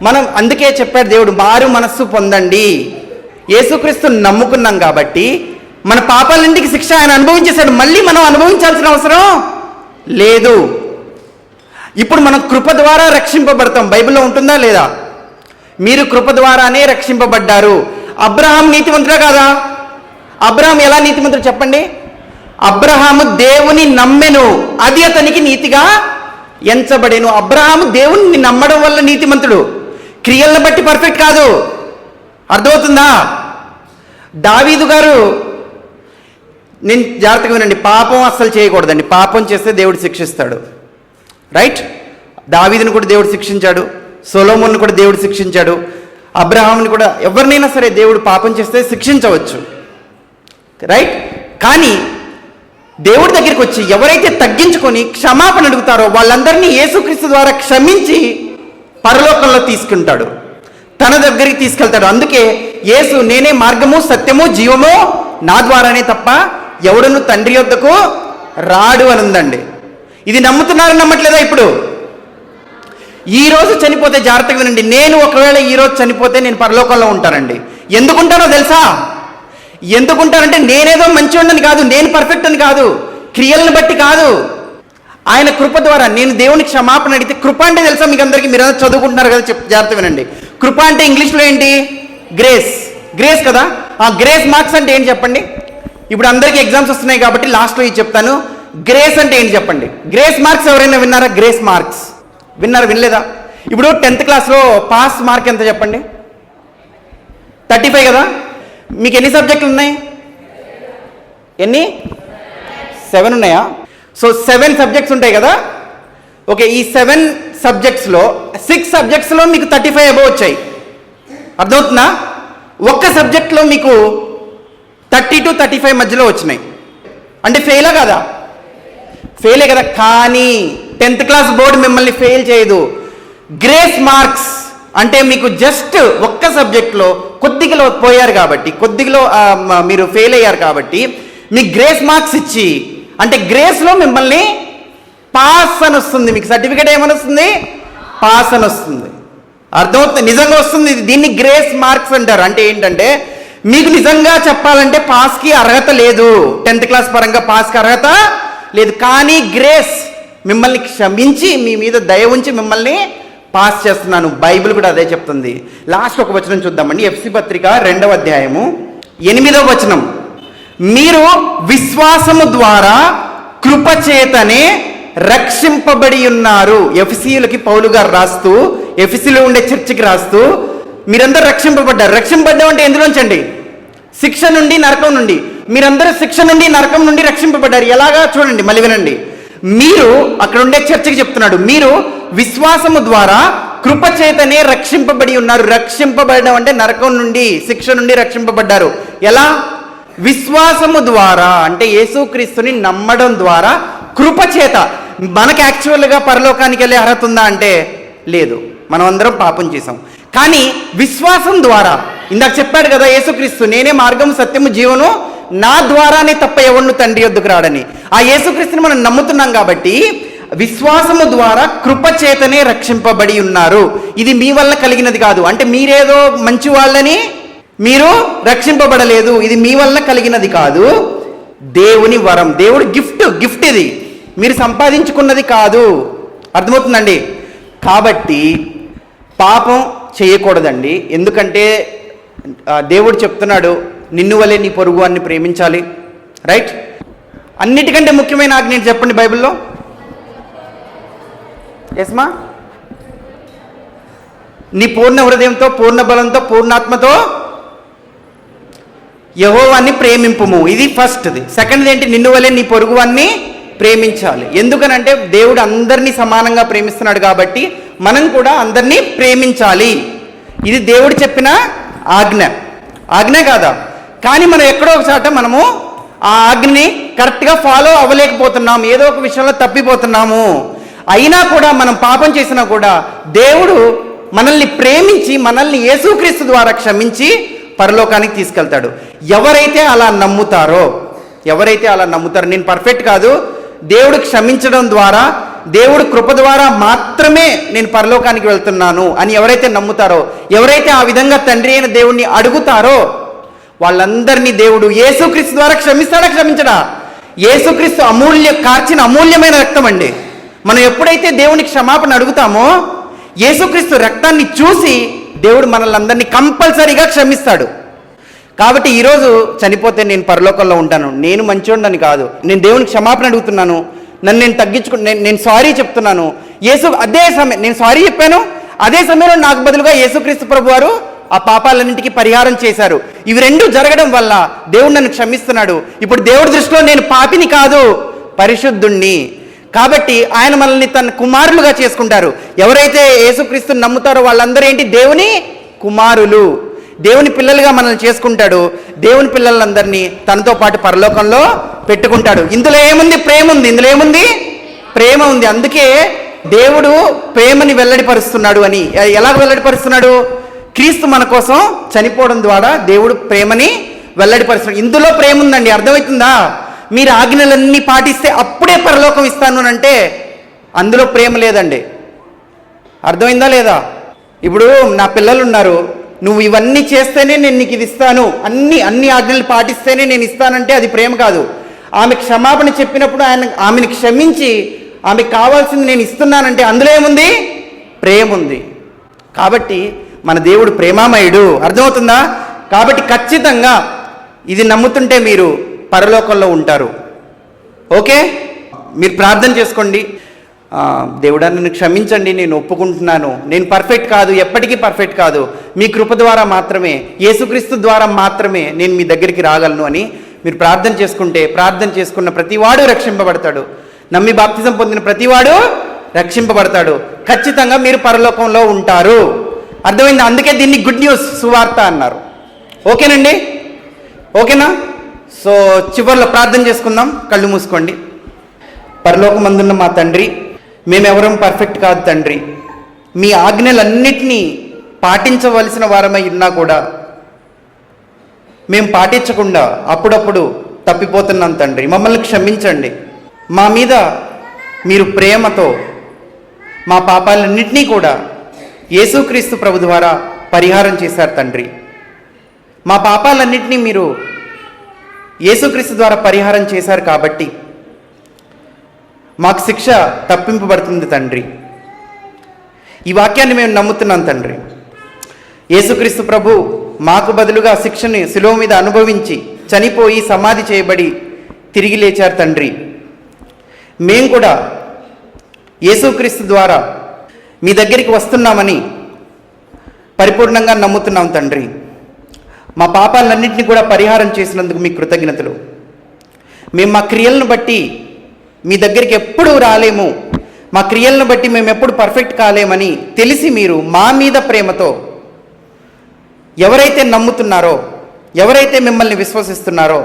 మనం అందుకే చెప్పాడు దేవుడు, మారు మనస్సు పొందండి. యేసుక్రీస్తుని నమ్ముకున్నాం కాబట్టి మన పాపాలన్నిటికీ శిక్ష ఆయన అనుభవించేశాడు, మళ్ళీ మనం అనుభవించాల్సిన అవసరం లేదు. ఇప్పుడు మనం కృప ద్వారా రక్షింపబడతాం. బైబిల్లో ఉంటుందా లేదా? మీరు కృప ద్వారానే రక్షింపబడ్డారు. అబ్రహాం నీతిమంతుడా కాదా? అబ్రహాం ఎలా నీతిమంతుడు చెప్పండి? అబ్రహాము దేవుని నమ్మెను, అది అతనికి నీతిగా ఎంచబడేను. అబ్రహాము దేవుని నమ్మడం వల్ల నీతిమంతుడు, క్రియలను బట్టి పర్ఫెక్ట్ కాదు. అర్థమవుతుందా? దావీదు గారు, నేను జాగ్రత్తగా వినండి, పాపం అస్సలు చేయకూడదండి. పాపం చేస్తే దేవుడు శిక్షిస్తాడు, రైట్? దావీదుని కూడా దేవుడు శిక్షించాడు, సొలొమోన్ని కూడా దేవుడు శిక్షించాడు, అబ్రహాంని కూడా, ఎవరినైనా సరే దేవుడు పాపం చేస్తే శిక్షించవచ్చు, రైట్? కానీ దేవుడి దగ్గరికి వచ్చి ఎవరైతే తగ్గించుకొని క్షమాపణ అడుగుతారో వాళ్ళందరినీ యేసుక్రీస్తు ద్వారా క్షమించి పరలోకంలో తీసుకుంటాడు, తన దగ్గరికి తీసుకెళ్తాడు. అందుకే యేసు నేనే మార్గము సత్యము జీవము, నా ద్వారానే తప్ప ఎవడును తండ్రి యొద్దకు రాడు అని ఉందండి. ఇది నమ్ముతున్నారని నమ్మట్లేదా? ఇప్పుడు ఈ రోజు చనిపోతే, జాగ్రత్తగా వినండి, నేను ఒకవేళ ఈ రోజు చనిపోతే నేను పరలోకంలో ఉంటానండి. ఎందుకుంటానో తెలుసా? ఎందుకుంటానంటే నేనేదో మంచివాడిని కాదు, నేను పర్ఫెక్ట్ అని కాదు, క్రియలను బట్టి కాదు, ఆయన కృప ద్వారా. నేను దేవుని క్షమాపణ అడిగితే, కృప అంటే తెలుసా మీకు అందరికీ? మీరు చదువుకుంటున్నారు కదా, జాగ్రత్త వినండి. కృప అంటే ఇంగ్లీష్లో ఏంటి? గ్రేస్. గ్రేస్ కదా? ఆ గ్రేస్ మార్క్స్ అంటే ఏంటి చెప్పండి? ఇప్పుడు అందరికీ ఎగ్జామ్స్ వస్తున్నాయి కాబట్టి లాస్ట్లో ఇది చెప్తాను. గ్రేస్ అంటే ఏంటి చెప్పండి? గ్రేస్ మార్క్స్ ఎవరైనా విన్నారా? గ్రేస్ మార్క్స్ విన్నారా? వినలేదా? ఇప్పుడు 10th క్లాస్లో పాస్ మార్క్ ఎంత చెప్పండి? 35 కదా? మీకు ఎన్ని సబ్జెక్టులు ఉన్నాయి? ఎన్ని? 7 ఉన్నాయా? సో 7 సబ్జెక్ట్స్ ఉంటాయి కదా. ఓకే, ఈ 7 సబ్జెక్ట్స్లో 6 సబ్జెక్ట్స్లో మీకు 35 అబోవ్ వచ్చాయి. అర్థమవుతుందా? ఒక్క సబ్జెక్ట్లో మీకు 30 to 35 మధ్యలో వచ్చినాయి. అంటే ఫెయిలా కదా? ఫెయిలే కదా. కానీ 10th క్లాస్ బోర్డు మిమ్మల్ని ఫెయిల్ చేయదు. గ్రేస్ మార్క్స్ అంటే మీకు జస్ట్ ఒక్క సబ్జెక్ట్లో కొద్దిగా పోయారు కాబట్టి, కొద్దిగా మీరు ఫెయిల్ అయ్యారు కాబట్టి మీకు గ్రేస్ మార్క్స్ ఇచ్చి, అంటే గ్రేస్లో మిమ్మల్ని పాస్ అని వస్తుంది. మీకు సర్టిఫికేట్ ఏమని వస్తుంది? పాస్ అని వస్తుంది. అర్థమవుతుంది? నిజంగా వస్తుంది. దీన్ని గ్రేస్ మార్క్స్ అంటారు. అంటే ఏంటంటే మీకు నిజంగా చెప్పాలంటే పాస్కి అర్హత లేదు, 10th క్లాస్ పరంగా పాస్కి అర్హత లేదు. కానీ గ్రేస్ మిమ్మల్ని క్షమించి మీ మీద దయ ఉంచి మిమ్మల్ని పాస్ చేస్తున్నాను. బైబిల్ కూడా అదే చెప్తుంది. లాస్ట్ ఒక వచనం చూద్దామండి. ఎఫ్ఎస్సీ పత్రిక 2వ అధ్యాయము 8వ వచనం. మీరు విశ్వాసము ద్వారా కృపచేతనే రక్షింపబడి ఉన్నారు. ఎఫెసీయులకి పౌలు గారు రాస్తూ, ఎఫెసీలో ఉండే చర్చికి రాస్తూ, మీరందరూ రక్షింపబడ్డారు. రక్షింపబడ్డం అంటే ఎందులోంచండి? శిక్ష నుండి, నరకం నుండి. మీరందరూ శిక్ష నుండి, నరకం నుండి రక్షింపబడ్డారు. ఎలాగా? చూడండి, మళ్ళీ వినండి. మీరు, అక్కడ ఉండే చర్చికి చెప్తున్నాడు, మీరు విశ్వాసము ద్వారా కృపచేతనే రక్షింపబడి ఉన్నారు. రక్షింపబడడం అంటే నరకం నుండి, శిక్ష నుండి రక్షింపబడ్డారు. ఎలా? విశ్వాసము ద్వారా, అంటే యేసుక్రీస్తుని నమ్మడం ద్వారా, కృపచేత. మనకు యాక్చువల్గా పరలోకానికి వెళ్ళే అర్హత ఉందా అంటే లేదు, మనం అందరం పాపం చేసాం. కానీ విశ్వాసం ద్వారా, ఇందాక చెప్పాడు కదా యేసుక్రీస్తు నేనే మార్గం సత్యము జీవను, నా ద్వారానే తప్ప ఎవరిని తండ్రి యొద్దకు రాడని. ఆ యేసుక్రీస్తుని మనం నమ్ముతున్నాం కాబట్టి విశ్వాసము ద్వారా కృపచేతనే రక్షింపబడి ఉన్నారు. ఇది మీ వల్ల కలిగినది కాదు. అంటే మీరేదో మంచి వాళ్ళని మీరు రక్షింపబడలేదు. ఇది మీ వల్ల కలిగినది కాదు, దేవుని వరం, దేవుడి గిఫ్ట్ ఇది, మీరు సంపాదించుకున్నది కాదు. అర్థమవుతుందండి? కాబట్టి పాపం చేయకూడదండి. ఎందుకంటే దేవుడు చెప్తున్నాడు, నిన్ను వలె నీ పొరుగు వారిని ప్రేమించాలి, రైట్? అన్నిటికంటే ముఖ్యమైన ఆజ్ఞ ఏంటి చెప్పండి బైబిల్లో? ఎస్మా? నీ పూర్ణ హృదయంతో, పూర్ణ బలంతో, పూర్ణాత్మతో యెహోవాని ప్రేమింపుము. ఇది ఫస్ట్ది. సెకండ్ది ఏంటి? నిన్ను వలె నీ పొరుగు వారిని ప్రేమించాలి. ఎందుకనంటే దేవుడు అందరినీ సమానంగా ప్రేమిస్తున్నాడు కాబట్టి మనం కూడా అందరినీ ప్రేమించాలి. ఇది దేవుడు చెప్పిన ఆజ్ఞ కాదా? కానీ మనం ఎక్కడో ఒక చోట మనము ఆ ఆజ్ఞని కరెక్ట్గా ఫాలో అవ్వలేకపోతున్నాము, ఏదో ఒక విషయంలో తప్పిపోతున్నాము. అయినా కూడా మనం పాపం చేసినా కూడా దేవుడు మనల్ని ప్రేమించి మనల్ని యేసుక్రీస్తు ద్వారా క్షమించి పరలోకానికి తీసుకెళ్తాడు. ఎవరైతే అలా నమ్ముతారో, నేను పర్ఫెక్ట్ కాదు, దేవుడు క్షమించడం ద్వారా, దేవుడు కృప ద్వారా మాత్రమే నేను పరలోకానికి వెళ్తున్నాను అని ఎవరైతే నమ్ముతారో, ఎవరైతే ఆ విధంగా తండ్రి అయిన దేవుణ్ణి అడుగుతారో వాళ్ళందరినీ దేవుడు యేసుక్రీస్తు ద్వారా క్షమిస్తాడా? క్షమించడా? యేసుక్రీస్తు కార్చిన అమూల్యమైన రక్తం అండి. మనం ఎప్పుడైతే దేవుని క్షమాపణ అడుగుతామో యేసుక్రీస్తు రక్తాన్ని చూసి దేవుడు మనల్ని అందరినీ కంపల్సరీగా క్షమిస్తాడు. కాబట్టి ఈరోజు చనిపోతే నేను పరలోకంలో ఉంటాను, నేను మంచోడని కాదు, నేను దేవునికి క్షమాపణ అడుగుతున్నాను, నన్ను నేను నేను సారీ చెప్తున్నాను. అదే సమయం నేను సారీ చెప్పాను, అదే సమయంలో నాకు బదులుగా యేసుక్రీస్తు ప్రభు వారు ఆ పాపాలన్నింటికి పరిహారం చేశారు. ఇవి రెండు జరగడం వల్ల దేవుడు నన్ను క్షమిస్తున్నాడు. ఇప్పుడు దేవుడి దృష్టిలో నేను పాపిని కాదు, పరిశుద్ధుణ్ణి. కాబట్టి ఆయన మనల్ని తన కుమారులుగా చేసుకుంటారు. ఎవరైతే యేసుక్రీస్తుని నమ్ముతారో వాళ్ళందరూ ఏంటి? దేవుని కుమారులు, దేవుని పిల్లలుగా మనల్ని చేసుకుంటాడు. దేవుని పిల్లలందరినీ తనతో పాటు పరలోకంలో పెట్టుకుంటాడు. ఇందులో ఏముంది? ప్రేమ ఉంది. ఇందులో ఏముంది? ప్రేమ ఉంది. అందుకే దేవుడు ప్రేమని వెల్లడిపరుస్తున్నాడు అని. ఎలా వెల్లడిపరుస్తున్నాడు? క్రీస్తు మన కోసం చనిపోవడం ద్వారా దేవుడు ప్రేమని వెల్లడిపరుస్తున్నాడు. ఇందులో ప్రేమ ఉందండి. అర్థమవుతుందా? మీరు ఆజ్ఞలన్నీ పాటిస్తే అప్పుడే పరలోకం ఇస్తాను అంటే అందులో ప్రేమ లేదండి. అర్థమైందా లేదా? ఇప్పుడు నా పిల్లలు ఉన్నారు, నువ్వు ఇవన్నీ చేస్తేనే నేను నీకు ఇది ఇస్తాను, అన్ని ఆజ్ఞలు పాటిస్తేనే నేను ఇస్తానంటే అది ప్రేమ కాదు. ఆమె క్షమాపణ చెప్పినప్పుడు ఆమెను క్షమించి ఆమెకు కావాల్సింది నేను ఇస్తున్నానంటే అందులో ఏముంది? ప్రేమ ఉంది. కాబట్టి మన దేవుడు ప్రేమామయుడు. అర్థమవుతుందా? కాబట్టి ఖచ్చితంగా ఇది నమ్ముతుంటే మీరు పరలోకంలో ఉంటారు. ఓకే, మీరు ప్రార్థన చేసుకోండి. దేవుడా నన్ను క్షమించండి, నేను ఒప్పుకుంటున్నాను, నేను పర్ఫెక్ట్ కాదు, ఎప్పటికీ పర్ఫెక్ట్ కాదు, మీ కృప ద్వారా మాత్రమే, యేసుక్రీస్తు ద్వారా మాత్రమే నేను మీ దగ్గరికి రాగలను అని మీరు ప్రార్థన చేసుకుంటే, ప్రార్థన చేసుకున్న ప్రతివాడు రక్షింపబడతాడు. నమ్మి బాప్తిజం పొందిన ప్రతివాడు రక్షింపబడతాడు. ఖచ్చితంగా మీరు పరలోకంలో ఉంటారు. అర్థమైంది? అందుకే దీన్ని గుడ్ న్యూస్, సువార్త అన్నారు. ఓకేనండి? ఓకేనా? సో చివరిలో ప్రార్థన చేసుకుందాం. కళ్ళు మూసుకోండి. పరలోకమందున్న మా తండ్రి, మేమెవరం పర్ఫెక్ట్ కాదు తండ్రి. మీ ఆజ్ఞలన్నిటినీ పాటించవలసిన వారమై ఉన్నా కూడా మేము పాటించకుండా అప్పుడప్పుడు తప్పిపోతున్నాం తండ్రి. మమ్మల్ని క్షమించండి. మా మీద మీరు ప్రేమతో మా పాపాలన్నింటినీ కూడా యేసుక్రీస్తు ప్రభు ద్వారా పరిహారం చేశారు తండ్రి. మా పాపాలన్నింటినీ మీరు యేసుక్రీస్తు ద్వారా పరిహారం చేశారు కాబట్టి మాకు శిక్ష తప్పింపబడుతుంది తండ్రి. ఈ వాక్యాన్ని మేము నమ్ముతున్నాం తండ్రి. యేసుక్రీస్తు ప్రభు మాకు బదులుగా శిక్షని శిలువ మీద అనుభవించి చనిపోయి సమాధి చేయబడి తిరిగి లేచారు తండ్రి. మేము కూడా యేసుక్రీస్తు ద్వారా మీ దగ్గరికి వస్తున్నామని పరిపూర్ణంగా నమ్ముతున్నాం తండ్రి. మా పాపాలన్నింటినీ కూడా పరిహారం చేసినందుకు మీ కృతజ్ఞతలు. మేము మా క్రియలను బట్టి మీ దగ్గరికి ఎప్పుడూ రాలేము, మా క్రియలను బట్టి మేము ఎప్పుడు పర్ఫెక్ట్ కాలేమని తెలిసి మీరు మా మీద ప్రేమతో ఎవరైతే నమ్ముతున్నారో, ఎవరైతే మిమ్మల్ని విశ్వసిస్తున్నారో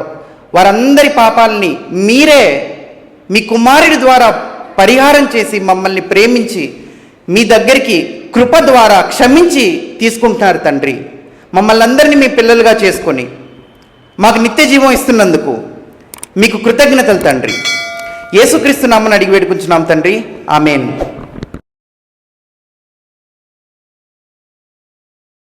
వారందరి పాపాలని మీరే మీ కుమారుడి ద్వారా పరిహారం చేసి మమ్మల్ని ప్రేమించి మీ దగ్గరికి కృప ద్వారా క్షమించి తీసుకుంటున్నారు తండ్రి. మమ్మల్ని అందరినీ మీ పిల్లలుగా చేసుకొని మాకు నిత్య జీవం ఇస్తున్నందుకు మీకు కృతజ్ఞతలు తండ్రి. యేసుక్రీస్తు నామమున అడిగి వేడుకుంటున్నాం తండ్రి. ఆమేన్.